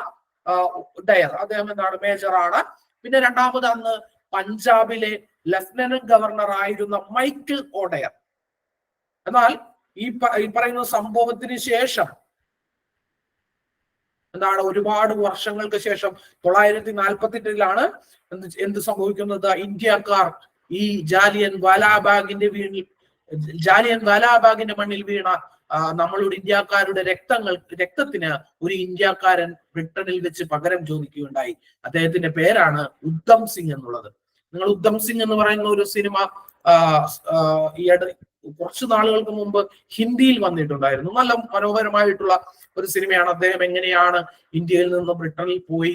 ഡയർ, അദ്ദേഹം എന്താണ് മേജറാണ്. പിന്നെ രണ്ടാമത് അന്ന് പഞ്ചാബിലെ ലഫ്റ്റനന്റ് ഗവർണർ ആയിരുന്ന മൈക്കിൾ ഓഡയർ. എന്നാൽ ഈ പറയുന്ന സംഭവത്തിന് ശേഷം എന്താണ് ഒരുപാട് വർഷങ്ങൾക്ക് ശേഷം 1948 എന്ത് സംഭവിക്കുന്നത്? ഇന്ത്യക്കാർ ഈ ജാലിയൻ വാലാബാഗിന്റെ മണ്ണിൽ വീണ നമ്മളുടെ ഇന്ത്യക്കാരുടെ രക്തത്തിന് ഒരു ഇന്ത്യക്കാരൻ ബ്രിട്ടനിൽ വെച്ച് പകരം ചോദിക്കുകയുണ്ടായി. അദ്ദേഹത്തിന്റെ പേരാണ് ഉദ്ധം സിംഗ് എന്നുള്ളത്. നിങ്ങൾ ഉദ്ധം സിംഗ് എന്ന് പറയുന്ന ഒരു സിനിമ കുറച്ചു നാളുകൾക്ക് മുമ്പ് ഹിന്ദിയിൽ വന്നിട്ടുണ്ടായിരുന്നു. നല്ല മനോഹരമായിട്ടുള്ള ഒരു സിനിമയാണ്. അദ്ദേഹം എങ്ങനെയാണ് ഇന്ത്യയിൽ നിന്ന് ബ്രിട്ടനിൽ പോയി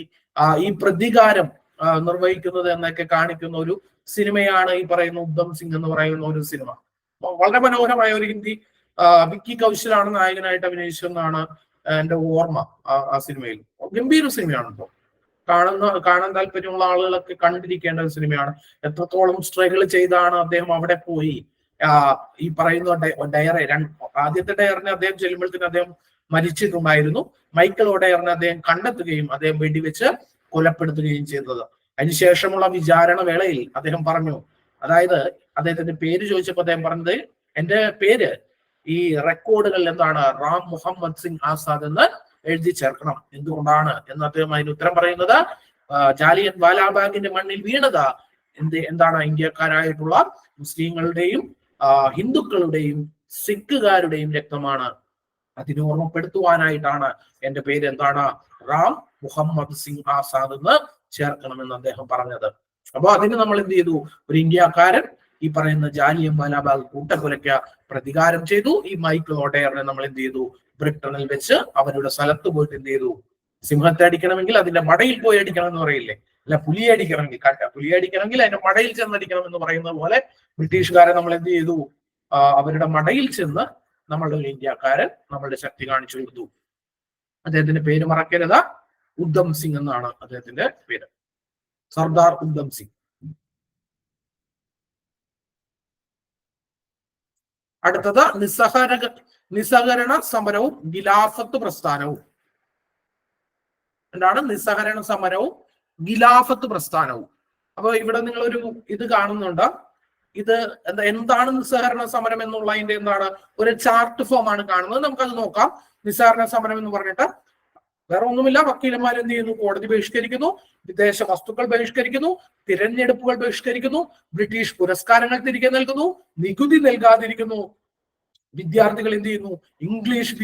ഈ പ്രതികാരം നിർവഹിക്കുന്നത് എന്നൊക്കെ കാണിക്കുന്ന ഒരു സിനിമയാണ് ഈ പറയുന്ന ഉദ്ധം സിംഗ് എന്ന് പറയുന്ന ഒരു സിനിമ. വളരെ മനോഹരമായ ഒരു ഹിന്ദി. വിക്കി കൗശലാണ് നായകനായിട്ട് അഭിനയിച്ചെന്നാണ് എന്റെ ഓർമ്മ. ആ സിനിമയിൽ ഗംഭീര സിനിമയാണ്. ഇപ്പോൾ കാണാൻ താല്പര്യമുള്ള ആളുകളൊക്കെ കണ്ടിരിക്കേണ്ട ഒരു സിനിമയാണ്. എത്രത്തോളം സ്ട്രഗിൾ ചെയ്താണ് അദ്ദേഹം അവിടെ പോയി ഈ പറയുന്ന ഡയറെ. ആദ്യത്തെ ഡയറിനെ അദ്ദേഹം ചെല്ലുമ്പോഴത്തേന് അദ്ദേഹം മരിച്ചിട്ടുണ്ടായിരുന്നു. മൈക്കിൾ ഓഡയറിനെ അദ്ദേഹം കണ്ടെത്തുകയും അദ്ദേഹം വെടിവെച്ച് കൊലപ്പെടുത്തുകയും ചെയ്തത്. അതിനുശേഷമുള്ള വിചാരണ വേളയിൽ അദ്ദേഹം പറഞ്ഞു, അതായത് അദ്ദേഹത്തിന്റെ പേര് ചോദിച്ചപ്പോൾ അദ്ദേഹം പറഞ്ഞത്, എന്റെ പേര് ഈ റെക്കോർഡുകളിൽ എന്താണ് റാം മുഹമ്മദ് സിംഗ് ആസാദ് എന്ന് എഴുതി ചേർക്കണം. എന്തുകൊണ്ടാണ് എന്ന് അദ്ദേഹം അതിന് ഉത്തരം പറയുന്നത്, ജാലിയൻ വാലാബാഗിന്റെ മണ്ണിൽ വീണത് എന്താണ് ഇന്ത്യക്കാരായിട്ടുള്ള മുസ്ലിങ്ങളുടെയും ഹിന്ദുക്കളുടെയും സിഖുകാരുടെയും രക്തമാണ്. അതിനെ ഓർമ്മപ്പെടുത്തുവാനായിട്ടാണ് എന്റെ പേര് എന്താണ് റാം മുഹമ്മദ് സിംഗ് ആസാദ് എന്ന് ചേർക്കണമെന്ന് അദ്ദേഹം പറഞ്ഞത്. അപ്പൊ അതിന് നമ്മൾ എന്ത് ചെയ്തു? ഒരു ഇന്ത്യക്കാരൻ ഈ പറയുന്ന ജാലിയൻ വാലാബാഗ് കൂട്ടക്കൊലയ്ക്ക് പ്രതികാരം ചെയ്തു. ഈ മൈക്കിൾ ഒഡയറിനെ നമ്മൾ എന്ത് ചെയ്തു? ബ്രിട്ടനിൽ വെച്ച് അവരുടെ സ്ഥലത്ത് പോയിട്ട് എന്ത് ചെയ്തു? സിംഹത്തെ അടിക്കണമെങ്കിൽ അതിന്റെ മടയിൽ പോയി അടിക്കണം എന്ന് പറയില്ലേ? അല്ല, പുലിയെ അടിക്കണമെങ്കിൽ അതിന്റെ മടയിൽ ചെന്നടിക്കണം എന്ന് പറയുന്നത് പോലെ ബ്രിട്ടീഷുകാരെ നമ്മൾ എന്ത് ചെയ്തു? അവരുടെ മടയിൽ ചെന്ന് നമ്മളുടെ ഒരു ഇന്ത്യക്കാരൻ നമ്മളുടെ ശക്തി കാണിച്ചു കൊടുത്തു. അദ്ദേഹത്തിന്റെ പേര് മറക്കരുത്, ഉദ്ധം സിംഗ് എന്നാണ് അദ്ദേഹത്തിന്റെ പേര്, സർദാർ ഉദ്ധം സിംഗ്. അടുത്തത് നിസ്സഹകരണ സമരവും ഖിലാഫത്ത് പ്രസ്ഥാനവും. എന്താണ് നിസ്സഹകരണ സമരവും ഖിലാഫത്ത് പ്രസ്ഥാനവും? അപ്പൊ ഇവിടെ നിങ്ങളൊരു ഇത് കാണുന്നുണ്ട്. ഇത് എന്താണ് നിസ്സഹകരണ സമരം എന്നുള്ളതിന്റെ എന്താണ് ഒരു ചാർട്ട് ഫോം ആണ് കാണുന്നത്. നമുക്കത് നോക്കാം. നിസ്സഹകരണ സമരം എന്ന് പറഞ്ഞിട്ട് വേറെ ഒന്നുമില്ല. വക്കീലന്മാർ എന്ത് ചെയ്യുന്നു? കോടതി ബഹിഷ്കരിക്കുന്നു, വിദേശ വസ്തുക്കൾ ബഹിഷ്കരിക്കുന്നു, തിരഞ്ഞെടുപ്പുകൾ ബഹിഷ്കരിക്കുന്നു, ബ്രിട്ടീഷ് പുരസ്കാരങ്ങൾ തിരികെ നൽകുന്നു, നികുതി നൽകാതിരിക്കുന്നു, വിദ്യാർത്ഥികൾ എന്ത് ചെയ്യുന്നു? ഇംഗ്ലീഷ്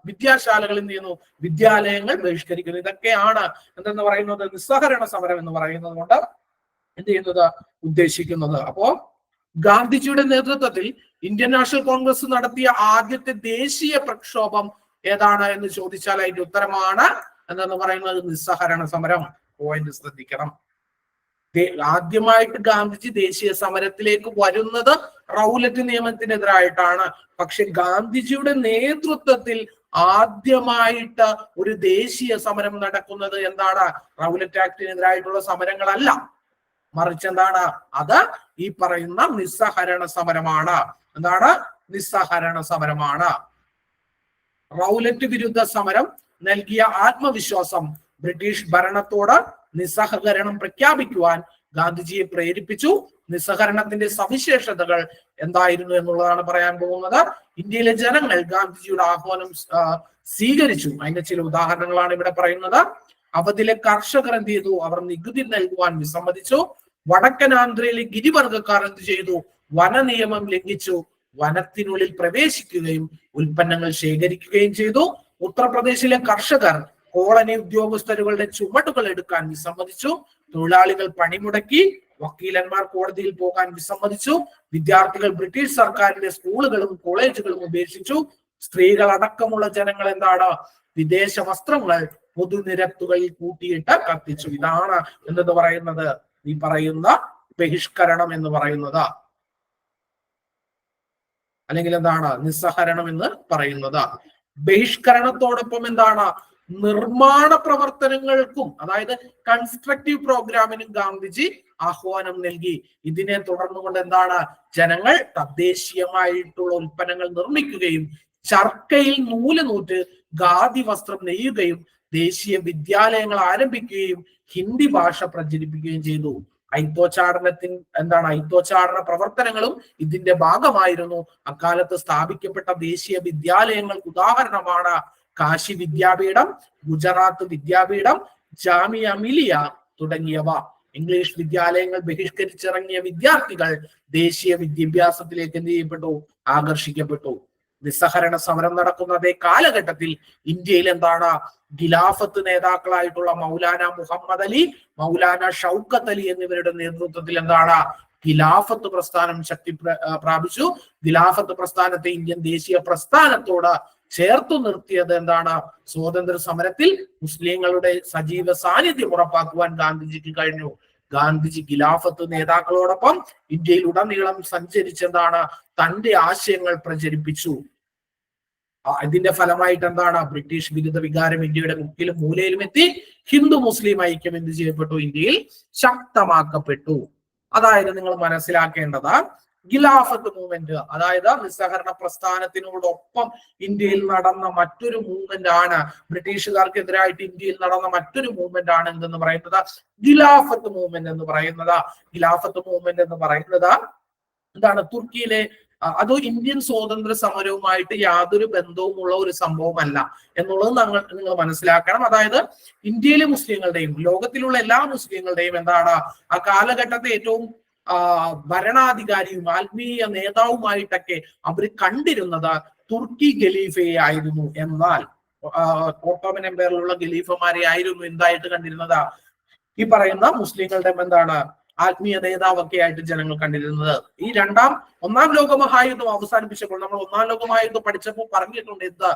വിദ്യാശാലകൾ എന്ത് ചെയ്യുന്നു? വിദ്യാലയങ്ങൾ ബഹിഷ്കരിക്കുന്നു. ഇതൊക്കെയാണ് എന്തെന്ന് പറയുന്നത് നിസ്സഹകരണ സമരം എന്ന് പറയുന്നത് കൊണ്ട് എന്ത് ചെയ്യുന്നത്? ഉദ്ദേശിക്കുന്നത്. അപ്പോ ഗാന്ധിജിയുടെ നേതൃത്വത്തിൽ ഇന്ത്യൻ നാഷണൽ കോൺഗ്രസ് നടത്തിയ ആദ്യത്തെ ദേശീയ പ്രക്ഷോഭം ഏതാണ് എന്ന് ചോദിച്ചാൽ അതിന്റെ ഉത്തരമാണ് എന്തെന്ന് പറയുന്നത് നിസ്സഹകരണ സമരം. പോയിന്റ് ശ്രദ്ധിക്കണം. ആദ്യമായിട്ട് ഗാന്ധിജി ദേശീയ സമരത്തിലേക്ക് വരുന്നത് റൗലറ്റ് നിയമത്തിനെതിരായിട്ടാണ്. പക്ഷെ ഗാന്ധിജിയുടെ നേതൃത്വത്തിൽ ആദ്യമായിട്ട് ഒരു ദേശീയ സമരം നടക്കുന്നത് എന്താണ്? റൗലറ്റ് ആക്ടിനെതിരായിട്ടുള്ള സമരങ്ങളല്ല, മറിച്ച് എന്താണ്? അത് ഈ പറയുന്ന നിസ്സഹകരണ സമരമാണ്. എന്താണ്? നിസ്സഹകരണ സമരമാണ്. റൗലറ്റ് വിരുദ്ധ സമരം നൽകിയ ആത്മവിശ്വാസം ബ്രിട്ടീഷ് ഭരണത്തോട് നിസ്സഹകരണം പ്രഖ്യാപിക്കുവാൻ ഗാന്ധിജിയെ പ്രേരിപ്പിച്ചു. നിസ്സഹകരണത്തിന്റെ സവിശേഷതകൾ എന്തായിരുന്നു എന്നുള്ളതാണ് പറയാൻ പോകുന്നത്. ഇന്ത്യയിലെ ജനങ്ങൾ ഗാന്ധിജിയുടെ ആഹ്വാനം സ്വീകരിച്ചു. അതിന്റെ ചില ഉദാഹരണങ്ങളാണ് ഇവിടെ പറയുന്നത്. അവധിലെ കർഷകർ എന്ത് ചെയ്തു? അവർ നികുതി നൽകുവാൻ വിസമ്മതിച്ചു. വടക്കൻ ആന്ധ്രയിലെ ഗിരിവർഗക്കാർ എന്ത് ചെയ്തു? വന നിയമം ലംഘിച്ചു. വനത്തിനുള്ളിൽ പ്രവേശിക്കുകയും ഉൽപ്പന്നങ്ങൾ ശേഖരിക്കുകയും ചെയ്തു. ഉത്തർപ്രദേശിലെ കർഷകർ കോളനി ഉദ്യോഗസ്ഥരുടെ ചുമടുകൾ എടുക്കാൻ വിസമ്മതിച്ചു. തൊഴിലാളികൾ പണിമുടക്കി. വക്കീലന്മാർ കോടതിയിൽ പോകാൻ വിസമ്മതിച്ചു. വിദ്യാർത്ഥികൾ ബ്രിട്ടീഷ് സർക്കാരിന്റെ സ്കൂളുകളും കോളേജുകളും ഉപേക്ഷിച്ചു. സ്ത്രീകൾ അടക്കമുള്ള ജനങ്ങൾ എന്താണ്? വിദേശ വസ്ത്രങ്ങൾ പൊതുനിരത്തുകളിൽ കൂട്ടിയിട്ട് കത്തിച്ചു. ഇതാണ് എന്തെന്ന് പറയുന്നത് ഈ പറയുന്ന ബഹിഷ്കരണം എന്ന് പറയുന്നത്, അല്ലെങ്കിൽ എന്താണ് നിസ്സഹകരണം എന്ന് പറയുന്നത്. ബഹിഷ്കരണത്തോടൊപ്പം എന്താണ്? നിർമ്മാണ പ്രവർത്തനങ്ങൾക്കും, അതായത് കൺസ്ട്രക്റ്റീവ് പ്രോഗ്രാമിനും ഗാന്ധിജി ആഹ്വാനം നൽകി. ഇതിനെ തുടർന്നുകൊണ്ട് എന്താണ്? ജനങ്ങൾ തദ്ദേശീയമായിട്ടുള്ള ഉൽപ്പന്നങ്ങൾ നിർമ്മിക്കുകയും ചർക്കയിൽ നൂല് നൂറ്റ് ഖാദി വസ്ത്രം നെയ്യുകയും ദേശീയ വിദ്യാലയങ്ങൾ ആരംഭിക്കുകയും ഹിന്ദി ഭാഷ പ്രചരിപ്പിക്കുകയും ചെയ്തു. ഐത്തോച്ചാടന പ്രവർത്തനങ്ങളും ഇതിന്റെ ഭാഗമായിരുന്നു. അക്കാലത്ത് സ്ഥാപിക്കപ്പെട്ട ദേശീയ വിദ്യാലയങ്ങൾക്ക് ഉദാഹരണമാണ് കാശി വിദ്യാപീഠം, ഗുജറാത്ത് വിദ്യാപീഠം, ജാമിയ മിലിയ തുടങ്ങിയവ. ഇംഗ്ലീഷ് വിദ്യാലയങ്ങൾ ബഹിഷ്കരിച്ചിറങ്ങിയ വിദ്യാർത്ഥികൾ ദേശീയ വിദ്യാഭ്യാസത്തിലേക്ക് എന്ത് ചെയ്യപ്പെട്ടു? ആകർഷിക്കപ്പെട്ടു. നിസ്സഹകരണ സമരം നടക്കുന്ന അതേ കാലഘട്ടത്തിൽ ഇന്ത്യയിൽ എന്താണ്? ഖിലാഫത്ത് നേതാക്കളായിട്ടുള്ള മൗലാന മുഹമ്മദ് അലി, മൗലാന ഷൗക്കത്ത് അലി എന്നിവരുടെ നേതൃത്വത്തിൽ എന്താണ്? ഖിലാഫത്ത് പ്രസ്ഥാനം ശക്തി പ്രാപിച്ചു. ഖിലാഫത്ത് പ്രസ്ഥാനത്തെ ഇന്ത്യൻ ദേശീയ പ്രസ്ഥാനത്തോട് ചേർത്തു നിർത്തിയത് എന്താണ്? സ്വാതന്ത്ര്യ സമരത്തിൽ മുസ്ലിങ്ങളുടെ സജീവ സാന്നിധ്യം ഉറപ്പാക്കുവാൻ ഗാന്ധിജിക്ക് കഴിഞ്ഞു. ഗാന്ധിജി ഖിലാഫത്ത് നേതാക്കളോടൊപ്പം ഇന്ത്യയിൽ ഉടനീളം സഞ്ചരിച്ചെന്താണ്? തന്റെ ആശയങ്ങൾ പ്രചരിപ്പിച്ചു. ഇതിന്റെ ഫലമായിട്ട് എന്താണ്? ബ്രിട്ടീഷ് വിരുദ്ധ വികാരം ഇന്ത്യയുടെ മുക്കിലും മൂലയിലും എത്തി. ഹിന്ദു മുസ്ലിം ഐക്യം എന്ത് ചെയ്യപ്പെട്ടു? ഇന്ത്യയിൽ ശക്തമാക്കപ്പെട്ടു. അതായത് നിങ്ങൾ മനസ്സിലാക്കേണ്ടത് ഖിലാഫത്ത് മൂവ്മെന്റ്, അതായത് നിസ്സഹകരണ പ്രസ്ഥാനത്തിനോടൊപ്പം ഇന്ത്യയിൽ നടന്ന മറ്റൊരു മൂവ്മെന്റ് ആണ്, ബ്രിട്ടീഷുകാർക്കെതിരായിട്ട് ഇന്ത്യയിൽ നടന്ന മറ്റൊരു മൂവ്മെന്റ് ആണ് എന്തെന്ന് പറയുന്നത് ഖിലാഫത്ത് മൂവ്മെന്റ് എന്ന് പറയുന്നത്. ഖിലാഫത്ത് മൂവ്മെന്റ് എന്ന് പറയുന്നത് എന്താണ്? തുർക്കിയിലെ അത് ഇന്ത്യൻ സ്വാതന്ത്ര്യ സമരവുമായിട്ട് യാതൊരു ബന്ധവുമുള്ള ഒരു സംഭവമല്ല എന്നുള്ളത് നിങ്ങൾ മനസ്സിലാക്കണം. അതായത് ഇന്ത്യയിലെ മുസ്ലിങ്ങളുടെയും ലോകത്തിലുള്ള എല്ലാ മുസ്ലിങ്ങളുടെയും എന്താണ് ആ കാലഘട്ടത്തെ ഏറ്റവും ഭരണാധികാരിയും ആത്മീയ നേതാവുമായിട്ടൊക്കെ അവർ കണ്ടിരുന്നത് തുർക്കി ഖലീഫയെ ആയിരുന്നു. എന്നാൽ ഓട്ടോമൻ എംപയറിലുള്ള ഖലീഫമാരെ ആയിരുന്നു എന്തായിട്ട് കണ്ടിരുന്നത്? ഈ പറയുന്ന മുസ്ലിങ്ങളുടെ എന്താണ് ആത്മീയ നേതാവൊക്കെ ആയിട്ട് ജനങ്ങൾ കണ്ടിരുന്നത്. ഈ ഒന്നാം ലോക മഹായുദ്ധം അവസാനിപ്പിച്ചപ്പോൾ നമ്മൾ ഒന്നാം ലോക മഹായുദ്ധം പഠിച്ചപ്പോൾ പറഞ്ഞിട്ടുണ്ട് എന്താ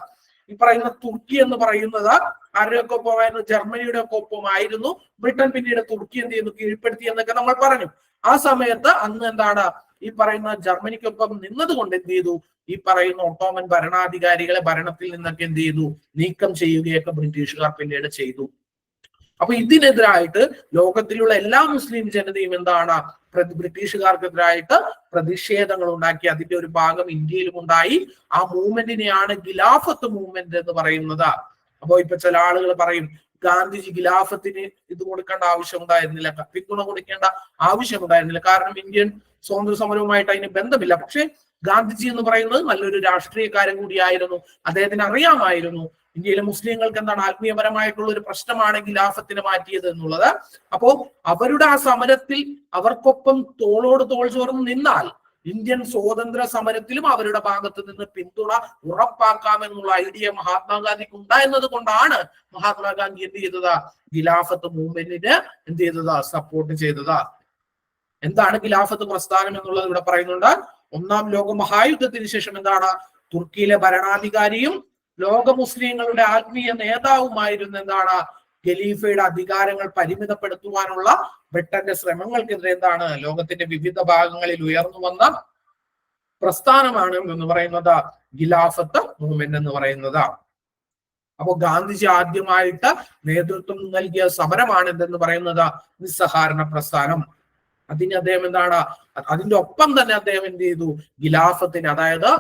ഈ പറയുന്ന തുർക്കി എന്ന് പറയുന്നത് ആരുടെയൊക്കെ ഒപ്പമായിരുന്നു? ജർമ്മനിയുടെ ഒക്കെ ഒപ്പമായിരുന്നു. ബ്രിട്ടൻ പിന്നീട് തുർക്കി എന്ത് ചെയ്യുന്നു? കീഴ്പ്പെടുത്തി എന്നൊക്കെ നമ്മൾ പറഞ്ഞു. ആ സമയത്ത് അന്ന് എന്താണ് ഈ പറയുന്ന ജർമ്മനിക്കൊപ്പം നിന്നത് കൊണ്ട് എന്ത് ചെയ്തു? ഈ പറയുന്ന ഒട്ടോമൻ ഭരണാധികാരികളെ ഭരണത്തിൽ നിന്നൊക്കെ എന്ത് ചെയ്തു? നീക്കം ചെയ്യുകയൊക്കെ ബ്രിട്ടീഷുകാർ പിന്നീട് ചെയ്തു. അപ്പൊ ഇതിനെതിരായിട്ട് ലോകത്തിലുള്ള എല്ലാ മുസ്ലിം ജനതയും എന്താണ് ബ്രിട്ടീഷുകാർക്കെതിരായിട്ട് പ്രതിഷേധങ്ങൾ ഉണ്ടാക്കി. അതിന്റെ ഒരു ഭാഗം ഇന്ത്യയിലും ഉണ്ടായി. ആ മൂവ്മെന്റിനെയാണ് ഖിലാഫത്ത് മൂവ്മെന്റ് എന്ന് പറയുന്നത്. അപ്പോ ഇപ്പൊ ചില ആളുകൾ പറയും ഗാന്ധിജി ഖിലാഫത്തിന് ഇത് കൊടുക്കേണ്ട ആവശ്യമുണ്ടായിരുന്നില്ല, പിന്തുണ കൊടുക്കേണ്ട ആവശ്യമുണ്ടായിരുന്നില്ല, കാരണം ഇന്ത്യൻ സ്വാതന്ത്ര്യ സമരവുമായിട്ട് അതിന് ബന്ധമില്ല. പക്ഷെ ഗാന്ധിജി എന്ന് പറയുന്നത് നല്ലൊരു രാഷ്ട്രീയക്കാരൻ കൂടിയായിരുന്നു. അദ്ദേഹത്തിന് അറിയാമായിരുന്നു ഇന്ത്യയിലെ മുസ്ലിങ്ങൾക്ക് എന്താണ് ആത്മീയപരമായിട്ടുള്ള ഒരു പ്രശ്നമാണ് ഖിലാഫത്തിന് മാറ്റിയത് എന്നുള്ളത്. അപ്പോ അവരുടെ ആ സമരത്തിൽ അവർക്കൊപ്പം തോളോട് തോൾ ചേർന്ന് നിന്നാൽ ഇന്ത്യൻ സ്വാതന്ത്ര്യ സമരത്തിലും അവരുടെ ഭാഗത്ത് നിന്ന് പിന്തുണ ഉറപ്പാക്കാമെന്നുള്ള ഐഡിയ മഹാത്മാഗാന്ധിക്ക് ഉണ്ടായിരുന്നത് കൊണ്ടാണ് മഹാത്മാഗാന്ധി എന്ത് ചെയ്തത്? ഖിലാഫത്ത് മൂവ്മെന്റിന് എന്ത് ചെയ്തത്? സപ്പോർട്ട് ചെയ്തത്. എന്താണ് ഖിലാഫത്ത് പ്രസ്ഥാനം എന്നുള്ളത് ഇവിടെ പറയുന്നുണ്ട്. ഒന്നാം ലോക മഹായുദ്ധത്തിന് ശേഷം എന്താണ് തുർക്കിയിലെ ഭരണാധികാരിയും ലോക മുസ്ലിങ്ങളുടെ ആത്മീയ നേതാവുമായിരുന്ന എന്താണ് ഖലീഫയുടെ അധികാരങ്ങൾ പരിമിതപ്പെടുത്തുവാനുള്ള ബ്രിട്ടന്റെ ശ്രമങ്ങൾക്കെതിരെ എന്താണ് ലോകത്തിന്റെ വിവിധ ഭാഗങ്ങളിൽ ഉയർന്നു വന്ന പ്രസ്ഥാനമാണ് എന്ന് പറയുന്നത് ഖിലാഫത്ത് മൂവ്മെന്റ് എന്ന് പറയുന്നത്. അപ്പോ ഗാന്ധിജി ആദ്യമായിട്ട് നേതൃത്വം നൽകിയ സമരമാണ് എന്തെന്ന് പറയുന്നത് നിസ്സഹകരണ പ്രസ്ഥാനം. അതിന് അദ്ദേഹം എന്താണ് അതിന്റെ ഒപ്പം തന്നെ അദ്ദേഹം എന്ത് ചെയ്തു? ഖിലാഫത്തിന്, അതായത്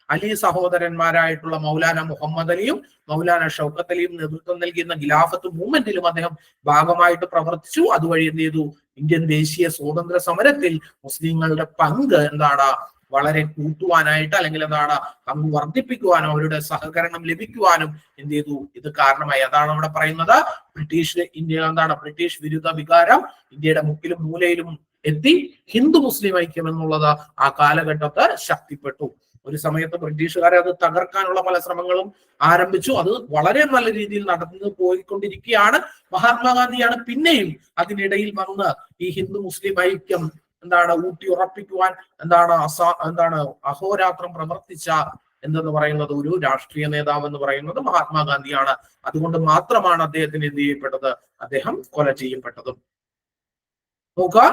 അലി സഹോദരന്മാരായിട്ടുള്ള മൗലാന മുഹമ്മദ് അലിയും മൗലാന ഷൗക്കത്ത് അലിയും നേതൃത്വം നൽകിയിരുന്ന ഖിലാഫത്ത് മൂവ്മെന്റിലും അദ്ദേഹം ഭാഗമായിട്ട് പ്രവർത്തിച്ചു. അതുവഴി എന്ത് ചെയ്തു? ഇന്ത്യൻ ദേശീയ സ്വാതന്ത്ര്യ സമരത്തിൽ മുസ്ലിങ്ങളുടെ പങ്ക് എന്താണ് വളരെ കൂട്ടുവാനായിട്ട്, അല്ലെങ്കിൽ എന്താണ് പങ്ക് വർദ്ധിപ്പിക്കുവാനും അവരുടെ സഹകരണം ലഭിക്കുവാനും എന്ത് ചെയ്തു? ഇത് കാരണമായി. അതാണ് അവിടെ പറയുന്നത് ഇന്ത്യ എന്താണ് ബ്രിട്ടീഷ് വിരുദ്ധ വികാരം ഇന്ത്യയുടെ മുക്കിലും മൂലയിലും എത്തി. ഹിന്ദു മുസ്ലിം ഐക്യം എന്നുള്ളത് ആ കാലഘട്ടത്ത് ശക്തിപ്പെട്ടു. ഒരു സമയത്ത് ബ്രിട്ടീഷുകാരെ അത് തകർക്കാനുള്ള പല ശ്രമങ്ങളും ആരംഭിച്ചു. അത് വളരെ നല്ല രീതിയിൽ നടന്നു പോയിക്കൊണ്ടിരിക്കുകയാണ്. മഹാത്മാഗാന്ധിയാണ് പിന്നെയും അതിനിടയിൽ വന്ന് ഈ ഹിന്ദു മുസ്ലിം ഐക്യം എന്താണ് ഊട്ടി ഉറപ്പിക്കുവാൻ എന്താണ് അഹോരാത്രം പ്രവർത്തിച്ച എന്തെന്ന് പറയുന്നത് ഒരു രാഷ്ട്രീയ നേതാവ് എന്ന് പറയുന്നത് മഹാത്മാഗാന്ധിയാണ്. അതുകൊണ്ട് മാത്രമാണ് അദ്ദേഹത്തിന് എന്ത് ചെയ്യപ്പെട്ടത്? അദ്ദേഹം കൊല ചെയ്യപ്പെട്ടതും. നോക്കുക,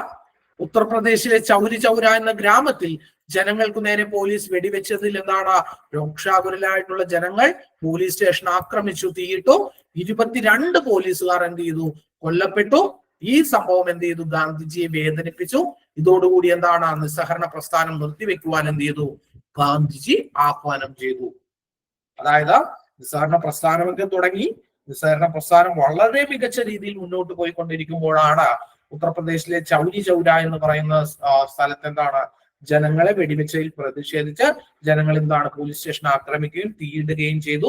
ഉത്തർപ്രദേശിലെ ചൗരി ചൗര എന്ന ഗ്രാമത്തിൽ ജനങ്ങൾക്ക് നേരെ പോലീസ് വെടിവെച്ചതിൽ എന്താണ് രോക്ഷാകുലരായിട്ടുള്ള ജനങ്ങൾ പോലീസ് സ്റ്റേഷൻ ആക്രമിച്ചു, തീയിട്ടു. 22 പോലീസുകാർ എന്ത് ചെയ്തു? കൊല്ലപ്പെട്ടു. ഈ സംഭവം എന്ത് ചെയ്തു? ഗാന്ധിജിയെ വേദനിപ്പിച്ചു. ഇതോടുകൂടി എന്താണ് നിസ്സഹകരണ പ്രസ്ഥാനം നിർത്തിവെക്കുവാൻ എന്ത് ചെയ്തു? ഗാന്ധിജി ആഹ്വാനം ചെയ്തു. അതായത് നിസ്സഹകരണ പ്രസ്ഥാനമൊക്കെ തുടങ്ങി. നിസ്സഹകരണ പ്രസ്ഥാനം വളരെ മികച്ച രീതിയിൽ മുന്നോട്ട് പോയിക്കൊണ്ടിരിക്കുമ്പോഴാണ് ഉത്തർപ്രദേശിലെ ചൗരി ചൗര എന്ന് പറയുന്ന സ്ഥലത്ത് എന്താണ് ജനങ്ങളെ വെടിവെച്ചതിൽ പ്രതിഷേധിച്ച് ജനങ്ങൾ എന്താണ് പോലീസ് സ്റ്റേഷൻ ആക്രമിക്കുകയും തീയിടുകയും ചെയ്തു.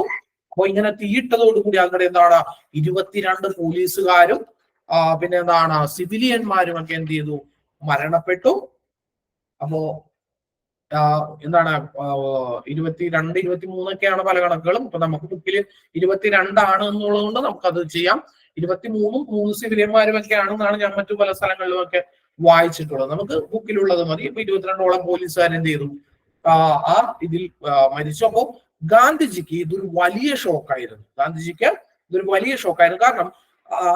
അപ്പൊ ഇങ്ങനെ തീയിട്ടതോടുകൂടി അങ്ങനെ എന്താണ് 22 പോലീസുകാരും പിന്നെ എന്താണ് സിവിലിയന്മാരും ഒക്കെ എന്ത് ചെയ്തു? മരണപ്പെട്ടു. അപ്പോ എന്താണ് 22, 23 പല കണക്കുകളും. ഇപ്പൊ നമുക്ക് ബുക്കിൽ 22 എന്നുള്ളത് കൊണ്ട് നമുക്കത് ചെയ്യാം. 23 3 സിവിലിയന്മാരും ഒക്കെ ആണെന്നാണ് ഞാൻ മറ്റു പല സ്ഥലങ്ങളിലും ഒക്കെ വായിച്ചിട്ടുള്ളത്. നമുക്ക് ബുക്കിലുള്ളത് മതി. ഇപ്പൊ 22ഓളം പോലീസുകാർ എന്ത് ചെയ്തു? ആ ഇതിൽ മരിച്ചു. അപ്പോ ഗാന്ധിജിക്ക് ഇതൊരു വലിയ ഷോക്കായിരുന്നു. കാരണം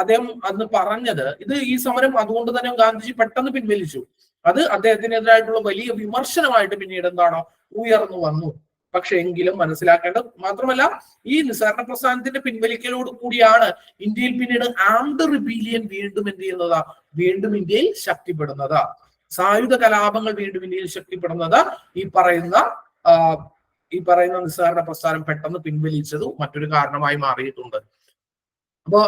അദ്ദേഹം അന്ന് പറഞ്ഞത് ഈ സമരം അതുകൊണ്ട് തന്നെ ഗാന്ധിജി പെട്ടെന്ന് പിൻവലിച്ചു. അത് അദ്ദേഹത്തിനെതിരായിട്ടുള്ള വലിയ വിമർശനമായിട്ട് പിന്നീട് എന്താണ് ഉയർന്നു വന്നു. പക്ഷെ എങ്കിലും മനസ്സിലാക്കേണ്ടത് മാത്രമല്ല, ഈ നിസ്സഹകരണ പ്രസ്ഥാനത്തിന്റെ പിൻവലിക്കലോട് കൂടിയാണ് ഇന്ത്യയിൽ പിന്നീട് ആംഡ് റിബീലിയൻ വീണ്ടും എന്ത് ചെയ്യുന്നത്? വീണ്ടും ഇന്ത്യയിൽ ശക്തിപ്പെടുന്നത്. സായുധ കലാപങ്ങൾ വീണ്ടും ഇന്ത്യയിൽ ശക്തിപ്പെടുന്നത് ഈ പറയുന്ന നിസ്സഹകരണ പ്രസ്ഥാനം പെട്ടെന്ന് പിൻവലിച്ചത് മറ്റൊരു കാരണമായി മാറിയിട്ടുണ്ട്. അപ്പോ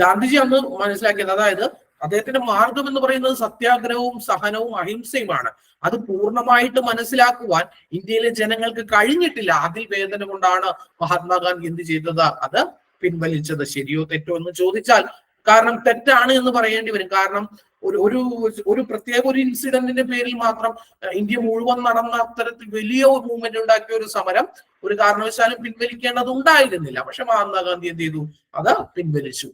ഗാന്ധിജി അന്ന് മനസ്സിലാക്കിയത്, അതായത് അദ്ദേഹത്തിന്റെ മാർഗം എന്ന് പറയുന്നത് സത്യാഗ്രഹവും സഹനവും അഹിംസയുമാണ്. അത് പൂർണ്ണമായിട്ട് മനസ്സിലാക്കുവാൻ ഇന്ത്യയിലെ ജനങ്ങൾക്ക് കഴിഞ്ഞിട്ടില്ല. അതിൽ വേദന കൊണ്ടാണ് മഹാത്മാഗാന്ധി എന്ത് ചെയ്തത്? അത് പിൻവലിച്ചത്. ശരിയോ തെറ്റോ എന്ന് ചോദിച്ചാൽ കാരണം തെറ്റാണ് എന്ന് പറയേണ്ടി വരും. കാരണം ഒരു പ്രത്യേക ഒരു ഇൻസിഡന്റിന്റെ പേരിൽ മാത്രം ഇന്ത്യ മുഴുവൻ നടന്ന അത്തരത്തിൽ വലിയ ഒരു മൂവ്മെന്റ് ഉണ്ടാക്കിയ ഒരു സമരം ഒരു കാരണവശാലും പിൻവലിക്കേണ്ടത് ഉണ്ടായിരുന്നില്ല. പക്ഷെ മഹാത്മാഗാന്ധി എന്ത് ചെയ്തു? അത് പിൻവലിച്ചു.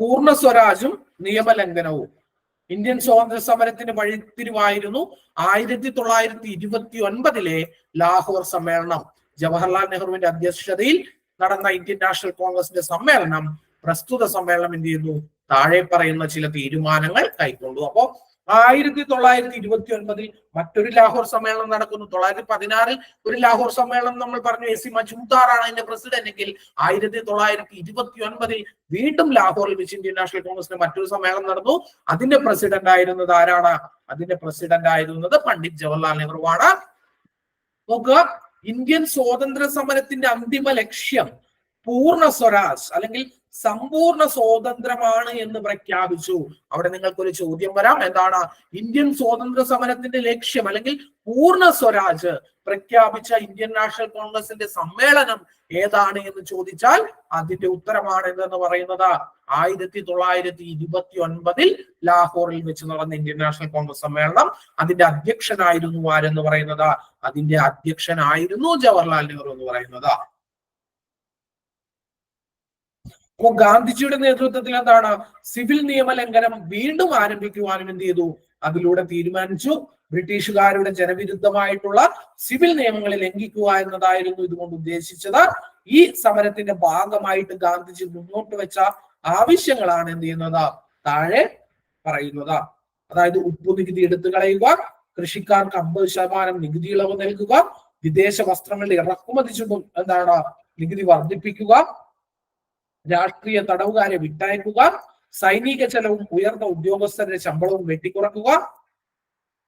പൂർണ്ണ സ്വരാജും നിയമലംഘനവും. ഇന്ത്യൻ സ്വാതന്ത്ര്യ സമരത്തിന് വഴിത്തിരിവായിരുന്നു 1929 ലാഹോർ സമ്മേളനം. ജവഹർലാൽ നെഹ്റുവിന്റെ അധ്യക്ഷതയിൽ നടന്ന ഇന്ത്യൻ നാഷണൽ കോൺഗ്രസിന്റെ സമ്മേളനം പ്രസ്തുത സമ്മേളനം എന്ത് ചെയ്യുന്നു? താഴെ പറയുന്ന ചില തീരുമാനങ്ങൾ കൈക്കൊണ്ടു. അപ്പോ 1929 മറ്റൊരു ലാഹോർ സമ്മേളനം നടക്കുന്നു. 1916 ഒരു ലാഹോർ സമ്മേളനം നമ്മൾ പറഞ്ഞു, എ സി മജുംദാറാണ് അതിന്റെ പ്രസിഡന്റ് എങ്കിൽ 1929 വീണ്ടും ലാഹോറിൽ വെച്ച് ഇന്ത്യൻ നാഷണൽ കോൺഗ്രസിന്റെ മറ്റൊരു സമ്മേളനം നടന്നു. അതിന്റെ പ്രസിഡന്റ് ആയിരുന്നത് ആരാണ്? അതിന്റെ പ്രസിഡന്റ് ആയിരുന്നത് പണ്ഡിറ്റ് ജവഹർലാൽ നെഹ്റുവാണ്. നോക്കുക, ഇന്ത്യൻ സ്വാതന്ത്ര്യ സമരത്തിന്റെ അന്തിമ ലക്ഷ്യം പൂർണ്ണ സ്വരാജ് അല്ലെങ്കിൽ സമ്പൂർണ്ണ സ്വാതന്ത്ര്യമാണ് എന്ന് പ്രഖ്യാപിച്ചു. അവിടെ നിങ്ങൾക്കൊരു ചോദ്യം വരാം, എന്താണ് ഇന്ത്യൻ സ്വാതന്ത്ര്യ സമരത്തിന്റെ ലക്ഷ്യം അല്ലെങ്കിൽ പൂർണ്ണ സ്വരാജ് പ്രഖ്യാപിച്ച ഇന്ത്യൻ നാഷണൽ കോൺഗ്രസിന്റെ സമ്മേളനം ഏതാണ് എന്ന് ചോദിച്ചാൽ അതിന്റെ ഉത്തരമാണ് എന്തെന്ന് പറയുന്നത് 1929 ലാഹോറിൽ വെച്ച് നടന്ന ഇന്ത്യൻ നാഷണൽ കോൺഗ്രസ് സമ്മേളനം. അതിന്റെ അധ്യക്ഷനായിരുന്നു ആരെന്ന് പറയുന്നത്? അതിന്റെ അധ്യക്ഷനായിരുന്നു ജവഹർലാൽ നെഹ്റു എന്ന് പറയുന്നത്. അപ്പൊ ഗാന്ധിജിയുടെ നേതൃത്വത്തിൽ എന്താണ് സിവിൽ നിയമലംഘനം വീണ്ടും ആരംഭിക്കുവാനും എന്ത് ചെയ്തു? അതിലൂടെ തീരുമാനിച്ചു. ബ്രിട്ടീഷുകാരുടെ ജനവിരുദ്ധമായിട്ടുള്ള സിവിൽ നിയമങ്ങളെ ലംഘിക്കുക എന്നതായിരുന്നു ഇതുകൊണ്ട് ഉദ്ദേശിച്ചത്. ഈ സമരത്തിന്റെ ഭാഗമായിട്ട് ഗാന്ധിജി മുന്നോട്ട് വെച്ച ആവശ്യങ്ങളാണ് എന്ത് ചെയ്യുന്നത്? താഴെ പറയുന്നത്. അതായത് ഉപ്പു നികുതി എടുത്തു കളയുക, കൃഷിക്കാർക്ക് 50% നികുതി ഇളവ് നൽകുക, വിദേശ വസ്ത്രങ്ങളുടെ ഇറക്കുമതി ചുമ എന്താണ് നികുതി വർദ്ധിപ്പിക്കുക, രാഷ്ട്രീയ തടവുകാരെ വിട്ടയക്കുക, സൈനിക ചെലവും ഉയർന്ന ഉദ്യോഗസ്ഥരുടെ ശമ്പളവും വെട്ടിക്കുറക്കുക,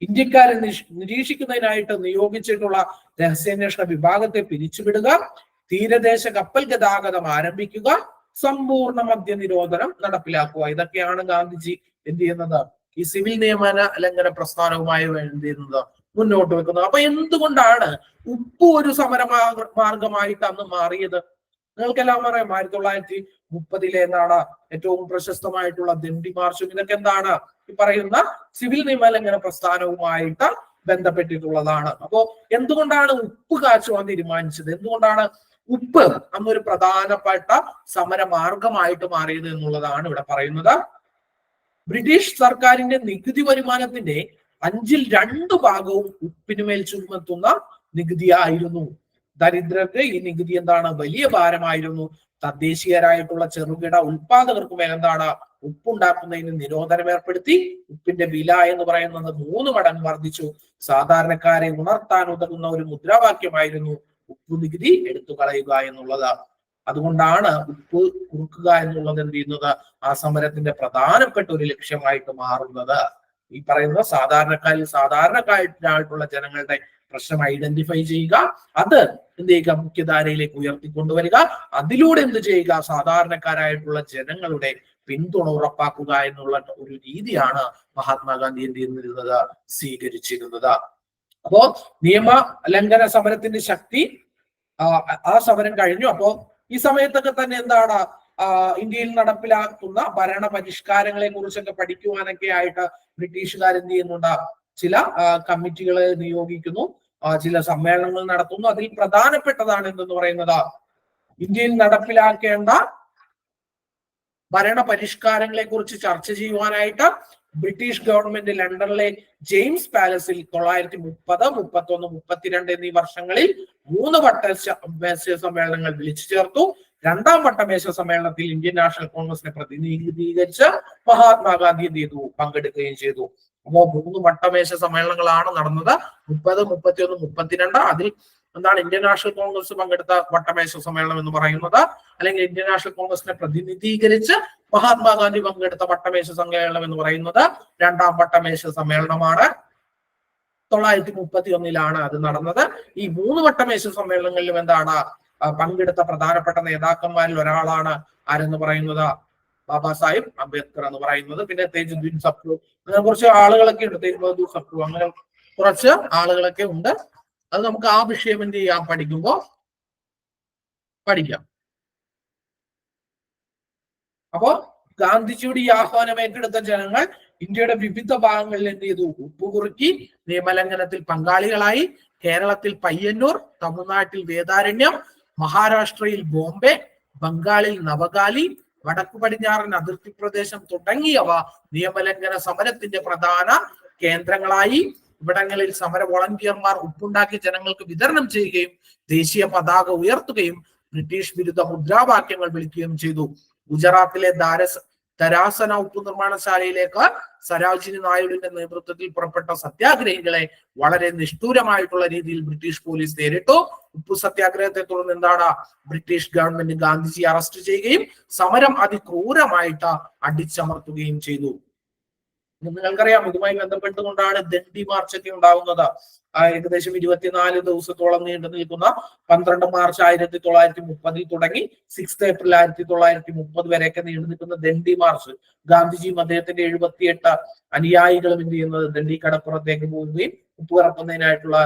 ഇന്ത്യക്കാരെ നിരീക്ഷിക്കുന്നതിനായിട്ട് നിയോഗിച്ചിട്ടുള്ള രഹസ്യാന്വേഷണ വിഭാഗത്തെ പിരിച്ചുവിടുക, തീരദേശ കപ്പൽ ഗതാഗതം ആരംഭിക്കുക, സമ്പൂർണ്ണ മദ്യ നിരോധനം നടപ്പിലാക്കുക. ഇതൊക്കെയാണ് ഗാന്ധിജി എന്ത് ചെയ്യുന്നത്? ഈ സിവിൽ നിയമന ലംഘന പ്രസ്ഥാനവുമായി എന്ത് ചെയ്യുന്നത്? മുന്നോട്ട് വെക്കുന്നത്. അപ്പൊ എന്തുകൊണ്ടാണ് ഉപ്പ് ഒരു സമര മാർഗമായിട്ട് അന്ന് മാറിയത്? നിങ്ങൾക്കെല്ലാം അറിയാം, 1930 എന്താണ് ഏറ്റവും പ്രശസ്തമായിട്ടുള്ള ദണ്ഡി മാർച്ചും ഇതൊക്കെ എന്താണ് ഈ പറയുന്ന സിവിൽ നിയമലംഘന പ്രസ്ഥാനവുമായിട്ട് ബന്ധപ്പെട്ടിട്ടുള്ളതാണ്. അപ്പോ എന്തുകൊണ്ടാണ് ഉപ്പ് കാച്ചുവാൻ തീരുമാനിച്ചത്? എന്തുകൊണ്ടാണ് ഉപ്പ് അന്നൊരു പ്രധാനപ്പെട്ട സമരമാർഗമായിട്ട് മാറിയത് എന്നുള്ളതാണ് ഇവിടെ പറയുന്നത്. ബ്രിട്ടീഷ് സർക്കാരിന്റെ നികുതി വരുമാനത്തിന്റെ 2/5 ഭാഗവും ഉപ്പിനുമേൽ ചുമത്തുന്ന നികുതിയായിരുന്നു. ദരിദ്രർക്ക് ഈ നികുതി എന്താണ്? വലിയ ഭാരമായിരുന്നു. തദ്ദേശീയരായിട്ടുള്ള ചെറുകിട ഉൽപാദകർക്ക് മേൽ എന്താണ്? ഉപ്പുണ്ടാക്കുന്നതിന് നിരോധനം ഏർപ്പെടുത്തി. ഉപ്പിന്റെ വില എന്ന് പറയുന്നത് 3 മടങ്ങ് വർദ്ധിച്ചു. സാധാരണക്കാരെ ഉണർത്താൻ ഉതകുന്ന ഒരു മുദ്രാവാക്യമായിരുന്നു ഉപ്പു നികുതി എടുത്തു കളയുക എന്നുള്ളത്. അതുകൊണ്ടാണ് ഉപ്പ് കുറുക്കുക എന്നുള്ളത് എന്ത് ചെയ്യുന്നത്? ആ സമരത്തിന്റെ പ്രധാനപ്പെട്ട ഒരു ലക്ഷ്യമായിട്ട് മാറുന്നത്. ഈ പറയുന്ന സാധാരണക്കാരായിട്ടുള്ള ജനങ്ങളുടെ പ്രശ്നം ഐഡന്റിഫൈ ചെയ്യുക, അത് എന്ത് ചെയ്യുക? മുഖ്യധാരയിലേക്ക് ഉയർത്തിക്കൊണ്ടുവരിക, അതിലൂടെ എന്ത് ചെയ്യുക? സാധാരണക്കാരായിട്ടുള്ള ജനങ്ങളുടെ പിന്തുണ ഉറപ്പാക്കുക എന്നുള്ള ഒരു രീതിയാണ് മഹാത്മാഗാന്ധി എന്ത് ചെയ്യുന്നത്? സ്വീകരിച്ചിരുന്നത്. അപ്പോ നിയമ ലംഘന സമരത്തിന്റെ ശക്തി ആ സമരം കഴിഞ്ഞു. അപ്പോ ഈ സമയത്തൊക്കെ തന്നെ എന്താണ് ഇന്ത്യയിൽ നടപ്പിലാക്കുന്ന ഭരണ പരിഷ്കാരങ്ങളെ കുറിച്ചൊക്കെ പഠിക്കുവാനൊക്കെ ആയിട്ട് ബ്രിട്ടീഷുകാർ എന്ത് ചെയ്യുന്നുണ്ട്? ചില കമ്മിറ്റികളെ നിയോഗിക്കുന്നു, ചില സമ്മേളനങ്ങൾ നടത്തുന്നു. അതിൽ പ്രധാനപ്പെട്ടതാണ് എന്തെന്ന് പറയുന്നത് ഇന്ത്യയിൽ നടപ്പിലാക്കേണ്ട ഭരണ പരിഷ്കാരങ്ങളെ കുറിച്ച് ചർച്ച ചെയ്യുവാനായിട്ട് ബ്രിട്ടീഷ് ഗവൺമെന്റ് ലണ്ടനിലെ ജെയിംസ് പാലസിൽ 1930, 31, 32 എന്നീ വർഷങ്ങളിൽ 3 വട്ട മേശ സമ്മേളനങ്ങൾ വിളിച്ചു ചേർത്തു. 2ാം വട്ട മേശ സമ്മേളനത്തിൽ ഇന്ത്യൻ നാഷണൽ കോൺഗ്രസിനെ പ്രതിനിധീകരിച്ച് മഹാത്മാഗാന്ധി എന്ത് ചെയ്തു? പങ്കെടുക്കുകയും ചെയ്തു. അപ്പോ 3 വട്ടമേശ സമ്മേളനങ്ങളാണ് നടന്നത്. 30, 31, 32. അതിൽ എന്താണ് ഇന്ത്യൻ നാഷണൽ കോൺഗ്രസ് പങ്കെടുത്ത വട്ടമേശ സമ്മേളനം എന്ന് പറയുന്നത്, അല്ലെങ്കിൽ ഇന്ത്യൻ നാഷണൽ കോൺഗ്രസിനെ പ്രതിനിധീകരിച്ച് മഹാത്മാഗാന്ധി പങ്കെടുത്ത വട്ടമേശ സമ്മേളനം എന്ന് പറയുന്നത് 2ാം വട്ടമേശ സമ്മേളനമാണ്. 1931 അത് നടന്നത്. ഈ 3 വട്ടമേശ സമ്മേളനങ്ങളിലും എന്താണ് പങ്കെടുത്ത പ്രധാനപ്പെട്ട നേതാക്കന്മാരിൽ ഒരാളാണ് ആരെന്ന് പറയുന്നത്? ബാബാ സാഹിബ് അംബേദ്കർ എന്ന് പറയുന്നത്. പിന്നെ തേജുദ്ദീൻ സപ്രു, അങ്ങനെ കുറച്ച് ആളുകളൊക്കെ ഉണ്ട്. തേജ് ബഹദൂർ സപ്രു, അങ്ങനെ കുറച്ച് ആളുകളൊക്കെ ഉണ്ട്. അത് നമുക്ക് ആ വിഷയം എന്ത് ചെയ്യാം? പഠിക്കുമ്പോ പഠിക്കാം. അപ്പോ ഗാന്ധിജിയുടെ ഈ ആഹ്വാനം ഏറ്റെടുത്ത ജനങ്ങൾ ഇന്ത്യയുടെ വിവിധ ഭാഗങ്ങളിൽ എന്ത് ചെയ്തു? ഉപ്പ് കുറുക്കി നിയമലംഘനത്തിൽ പങ്കാളികളായി. കേരളത്തിൽ പയ്യന്നൂർ, തമിഴ്നാട്ടിൽ വേദാരണ്യം, മഹാരാഷ്ട്രയിൽ ബോംബെ, ബംഗാളിൽ നവഗാലി, വടക്കു പടിഞ്ഞാറൻ അതിർത്തി പ്രദേശം തുടങ്ങിയവ നിയമലംഘന സമരത്തിന്റെ പ്രധാന കേന്ദ്രങ്ങളായി. ഇവിടങ്ങളിൽ സമര വോളണ്ടിയർമാർ ഉപ്പുണ്ടാക്കി ജനങ്ങൾക്ക് വിതരണം ചെയ്യുകയും ദേശീയ പതാക ഉയർത്തുകയും ബ്രിട്ടീഷ് വിരുദ്ധ മുദ്രാവാക്യങ്ങൾ വിളിക്കുകയും ചെയ്തു. ഗുജറാത്തിലെ ധരാസന ഉപ്പു നിർമ്മാണശാലയിലേക്ക് സരോജിനി നായിഡുവിന്റെ നേതൃത്വത്തിൽ പുറപ്പെട്ട സത്യാഗ്രഹികളെ വളരെ നിഷ്ഠൂരമായിട്ടുള്ള രീതിയിൽ ബ്രിട്ടീഷ് പോലീസ് നേരിട്ടു. ഉപ്പു സത്യാഗ്രഹത്തെ തുടർന്ന് എന്താണ്, ബ്രിട്ടീഷ് ഗവൺമെന്റ് ഗാന്ധിജിയെ അറസ്റ്റ് ചെയ്യുകയും സമരം അതിക്രൂരമായിട്ട് അടിച്ചമർത്തുകയും ചെയ്തു. നിങ്ങൾക്കറിയാം, ഇതുമായി ബന്ധപ്പെട്ടുകൊണ്ടാണ് ദണ്ഡി മാർച്ച് ഒക്കെ ഉണ്ടാവുന്നത്. ഏകദേശം 24 ദിവസത്തോളം നീണ്ടു നിൽക്കുന്ന 12 മാർച്ച് 1930 തുടങ്ങി 6 ഏപ്രിൽ 1930 വരെയൊക്കെ നീണ്ടു നിൽക്കുന്ന ദണ്ഡി മാർച്ച്, ഗാന്ധിജിയും അദ്ദേഹത്തിന്റെ 78 അനുയായികളും എന്ത് ചെയ്യുന്നത്, ദണ്ഡി കടപ്പുറത്തേക്ക് പോവുകയും ഉപ്പ് കറക്കുന്നതിനായിട്ടുള്ള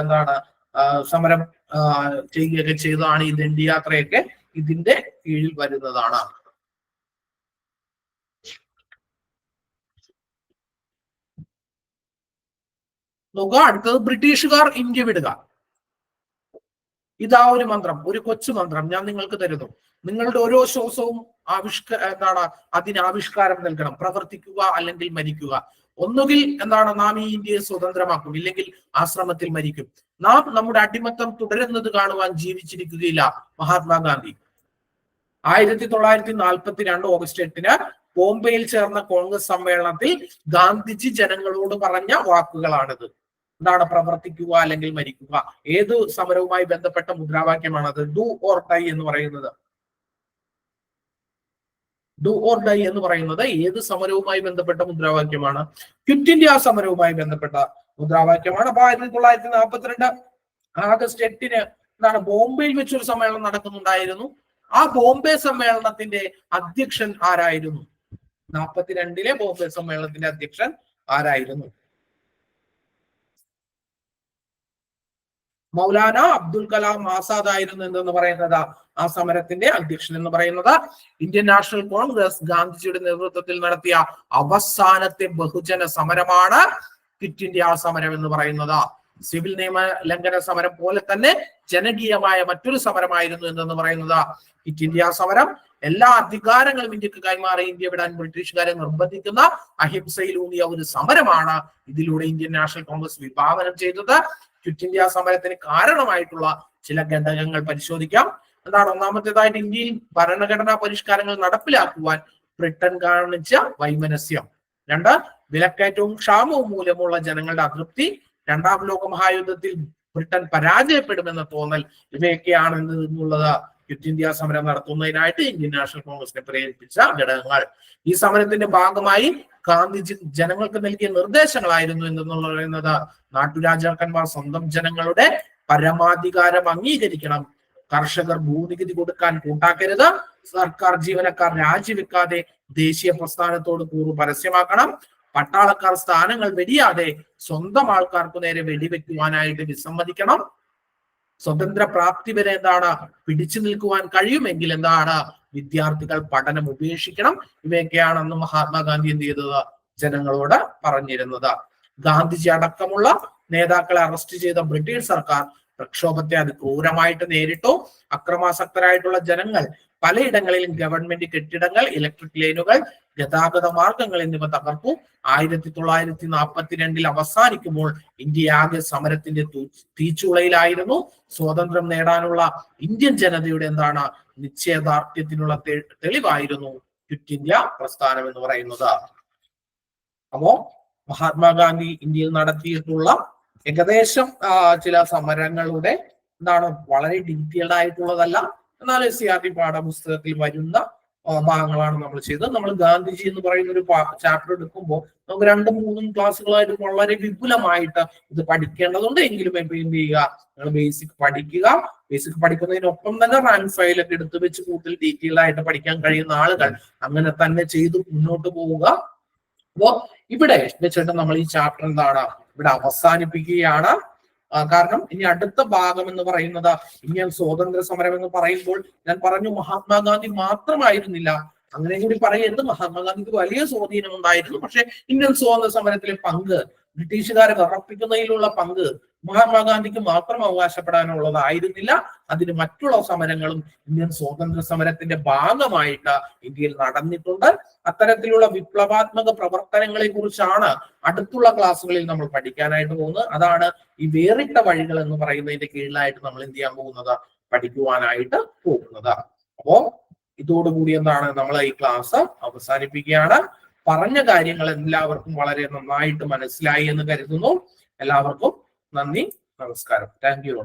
സമരം ചെയ്യുകയൊക്കെ ചെയ്തതാണ്. ഈ ദണ്ഡി യാത്രയൊക്കെ ഇതിന്റെ കീഴിൽ വരുന്നതാണ്. നോക്കുക, അടുത്തത് ബ്രിട്ടീഷുകാർ ഇന്ത്യ വിടുക. ഇതാ ഒരു മന്ത്രം, ഒരു കൊച്ചു മന്ത്രം ഞാൻ നിങ്ങൾക്ക് തരുന്നു. നിങ്ങളുടെ ഓരോ ശ്വാസവും അതിന് ആവിഷ്കാരം നൽകണം. പ്രവർത്തിക്കുക അല്ലെങ്കിൽ മരിക്കുക. ഒന്നുകിൽ നാം ഈ ഇന്ത്യയെ സ്വതന്ത്രമാക്കും, ഇല്ലെങ്കിൽ ആശ്രമത്തിൽ മരിക്കും. നാം നമ്മുടെ അടിമത്തം തുടരുന്നത് കാണുവാൻ ജീവിച്ചിരിക്കുകയില്ല. മഹാത്മാഗാന്ധി. 1942 ഓഗസ്റ്റ് 8 ബോംബെയിൽ ചേർന്ന കോൺഗ്രസ് സമ്മേളനത്തിൽ ഗാന്ധിജി ജനങ്ങളോട് പറഞ്ഞ വാക്കുകളാണിത്. പ്രവർത്തിക്കുക അല്ലെങ്കിൽ മരിക്കുക. ഏത് സമരവുമായി ബന്ധപ്പെട്ട മുദ്രാവാക്യമാണത്? ഡു ഓർ ഡൈ എന്ന് പറയുന്നത്. ഡു ഓർ ഡൈ എന്ന് പറയുന്നത് ഏത് സമരവുമായി ബന്ധപ്പെട്ട മുദ്രാവാക്യമാണ്? ക്വിറ്റ് ഇന്ത്യ സമരവുമായി ബന്ധപ്പെട്ട മുദ്രാവാക്യമാണ്. അപ്പൊ 1942 ആഗസ്റ്റ് 8 ബോംബെയിൽ വെച്ചൊരു സമ്മേളനം നടക്കുന്നുണ്ടായിരുന്നു. ആ ബോംബെ സമ്മേളനത്തിന്റെ അധ്യക്ഷൻ ആരായിരുന്നു? 42 ബോംബെ സമ്മേളനത്തിന്റെ അധ്യക്ഷൻ ആരായിരുന്നു? മൗലാന അബ്ദുൽ കലാം ആസാദ് ആയിരുന്നു എന്തെന്ന് പറയുന്നത് ആ സമരത്തിന്റെ അധ്യക്ഷൻ എന്ന് പറയുന്നത്. ഇന്ത്യൻ നാഷണൽ കോൺഗ്രസ് ഗാന്ധിജിയുടെ നേതൃത്വത്തിൽ നടത്തിയ അവസാനത്തെ ബഹുജന സമരമാണ് ക്വിറ്റ് ഇന്ത്യ സമരം എന്ന് പറയുന്നത്. സിവിൽ നിയമ ലംഘന സമരം പോലെ തന്നെ ജനകീയമായ മറ്റൊരു സമരമായിരുന്നു എന്തെന്ന് പറയുന്നത് ക്വിറ്റ് ഇന്ത്യ സമരം. എല്ലാ അധികാരങ്ങളും ഇന്ത്യക്ക് കൈമാറി ഇന്ത്യ വിടാൻ ബ്രിട്ടീഷുകാരെ നിർബന്ധിക്കുന്ന അഹിംസയിലൂന്നിയ ഒരു സമരമാണ് ഇതിലൂടെ ഇന്ത്യൻ നാഷണൽ കോൺഗ്രസ് വിഭാവനം ചെയ്തത്. ക്വിറ്റ് ഇന്ത്യ സമരത്തിന് കാരണമായിട്ടുള്ള ചില ഘടകങ്ങൾ പരിശോധിക്കാം. ഒന്നാമത്തേതായിട്ട് ഇന്ത്യയിൽ ഭരണഘടനാ പരിഷ്കാരങ്ങൾ നടപ്പിലാക്കുവാൻ ബ്രിട്ടൻ കാണിച്ച വൈമനസ്യം. 2, വിലക്കയറ്റവും ക്ഷാമവും മൂലമുള്ള ജനങ്ങളുടെ അതൃപ്തി. 2ാം ലോക മഹായുദ്ധത്തിൽ ബ്രിട്ടൻ പരാജയപ്പെടുമെന്ന തോന്നൽ. ഇവയൊക്കെയാണ് എന്നുള്ളത് ക്വിറ്റ് ഇന്ത്യ സമരം നടത്തുന്നതിനായിട്ട് ഇന്ത്യൻ നാഷണൽ കോൺഗ്രസിനെ പ്രേരിപ്പിച്ച ഘടകങ്ങൾ. ഈ സമരത്തിന്റെ ഭാഗമായി ഗാന്ധിജി ജനങ്ങൾക്ക് നൽകിയ നിർദ്ദേശങ്ങളായിരുന്നു എന്തെന്നുള്ള പറയുന്നത് നാട്ടുരാജാക്കന്മാർ സ്വന്തം ജനങ്ങളുടെ പരമാധികാരം അംഗീകരിക്കണം, കർഷകർ ഭൂനികുതി കൊടുക്കാൻ കൂട്ടാക്കരുത്, സർക്കാർ ജീവനക്കാർ രാജിവെക്കാതെ ദേശീയ പ്രസ്ഥാനത്തോട് കൂറ് പരസ്യമാക്കണം, പട്ടാളക്കാർ സ്ഥാനങ്ങൾ വെടിയാതെ സ്വന്തം ആൾക്കാർക്ക് നേരെ വെടിവെക്കുവാനായിട്ട് വിസമ്മതിക്കണം, സ്വതന്ത്ര പ്രാപ്തി വരെ പിടിച്ചു നിൽക്കുവാൻ കഴിയുമെങ്കിൽ വിദ്യാർത്ഥികൾ പഠനം ഉപേക്ഷിക്കണം. ഇവയൊക്കെയാണ് അന്ന് മഹാത്മാഗാന്ധി എന്ത് ചെയ്തത്? ജനങ്ങളോട് പറഞ്ഞിരുന്നത്. ഗാന്ധിജി അടക്കമുള്ള നേതാക്കളെ അറസ്റ്റ് ചെയ്ത ബ്രിട്ടീഷ് സർക്കാർ പ്രക്ഷോഭത്തെ അതിക്രൂരമായിട്ട് നേരിട്ടു. അക്രമാസക്തരായിട്ടുള്ള ജനങ്ങൾ പലയിടങ്ങളിലും ഗവൺമെന്റ് കെട്ടിടങ്ങൾ, ഇലക്ട്രിക് ലൈനുകൾ, ഗതാഗത മാർഗങ്ങൾ എന്നിവ തകർത്തു. 1942 അവസാനിക്കുമ്പോൾ ഇന്ത്യ ആകെ സമരത്തിന്റെ തീച്ചുളയിലായിരുന്നു. സ്വാതന്ത്ര്യം നേടാനുള്ള ഇന്ത്യൻ ജനതയുടെ നിശ്ചയദാർഢ്യത്തിനുള്ള തെളിവായിരുന്നു ക്വിറ്റ് ഇന്ത്യ പ്രസ്ഥാനം എന്ന് പറയുന്നത്. അപ്പോ മഹാത്മാഗാന്ധി ഇന്ത്യയിൽ നടത്തിയിട്ടുള്ള ഏകദേശം ചില സമരങ്ങളുടെ വളരെ ഡീറ്റെയിൽഡ് ആയിട്ടുള്ളതല്ല, എന്നാൽ SCERT പാഠപുസ്തകത്തിൽ വരുന്ന ഭാഗങ്ങളാണ് നമ്മൾ ചെയ്തത്. നമ്മൾ ഗാന്ധിജി എന്ന് പറയുന്ന ഒരു ചാപ്റ്റർ എടുക്കുമ്പോൾ നമുക്ക് 2-3 ക്ലാസ്സുകളായിട്ട് വളരെ വിപുലമായിട്ട് ഇത് പഠിക്കേണ്ടതുണ്ട്. എങ്കിലും എന്ത് ചെയ്യുക, നിങ്ങൾ ബേസിക് പഠിക്കുക. ബേസിക് പഠിക്കുന്നതിനൊപ്പം തന്നെ റാങ്ക് ഫയലൊക്കെ എടുത്തു വെച്ച് കൂടുതൽ ഡീറ്റെയിൽഡ് ആയിട്ട് പഠിക്കാൻ കഴിയുന്ന ആളുകൾ അങ്ങനെ തന്നെ ചെയ്ത് മുന്നോട്ട് പോവുക. അപ്പോ ഇവിടെ വെച്ചിട്ട് നമ്മൾ ഈ ചാപ്റ്റർ ഇവിടെ അവസാനിപ്പിക്കുകയാണ്. കാരണം ഇനി അടുത്ത ഭാഗം എന്ന് പറയുന്നത് ഇന്ത്യൻ സ്വാതന്ത്ര്യ സമരം എന്ന് പറയുമ്പോൾ ഞാൻ പറഞ്ഞു മഹാത്മാഗാന്ധി മാത്രമായിരുന്നില്ല, അങ്ങനെ കൂടി പറയരുത്. മഹാത്മാഗാന്ധിക്ക് വലിയ സ്വാധീനം ഉണ്ടായിരുന്നു. പക്ഷെ ഇന്ത്യൻ സ്വാതന്ത്ര്യ സമരത്തിലെ പങ്ക് ബ്രിട്ടീഷുകാരെ വിറപ്പിക്കുന്നതിലുള്ള പങ്ക് മഹാത്മാഗാന്ധിക്ക് മാത്രം അവകാശപ്പെടാനുള്ളതായിരുന്നില്ല. അതിന് മറ്റുള്ള സമരങ്ങളും ഇന്ത്യൻ സ്വാതന്ത്ര്യ സമരത്തിന്റെ ഭാഗമായിട്ട് ഇന്ത്യയിൽ നടന്നിട്ടുണ്ട്. അത്തരത്തിലുള്ള വിപ്ലവാത്മക പ്രവർത്തനങ്ങളെ കുറിച്ചാണ് അടുത്തുള്ള ക്ലാസ്സുകളിൽ നമ്മൾ പഠിക്കാനായിട്ട് പോകുന്നത്. അതാണ് ഈ വേറിട്ട വഴികൾ എന്ന് പറയുന്നതിന്റെ കീഴിലായിട്ട് നമ്മൾ എന്ത് ചെയ്യാൻ പോകുന്നത്, പഠിക്കുവാനായിട്ട് പോകുന്നത്. അപ്പോ ഇതോടുകൂടി എന്താണ് നമ്മൾ ഈ ക്ലാസ് അവസാനിപ്പിക്കുകയാണ്. പറഞ്ഞ കാര്യങ്ങൾ എല്ലാവർക്കും വളരെ നന്നായിട്ട് മനസ്സിലായി എന്ന് കരുതുന്നു. എല്ലാവർക്കും നന്ദി, നമസ്കാരം. Thank you.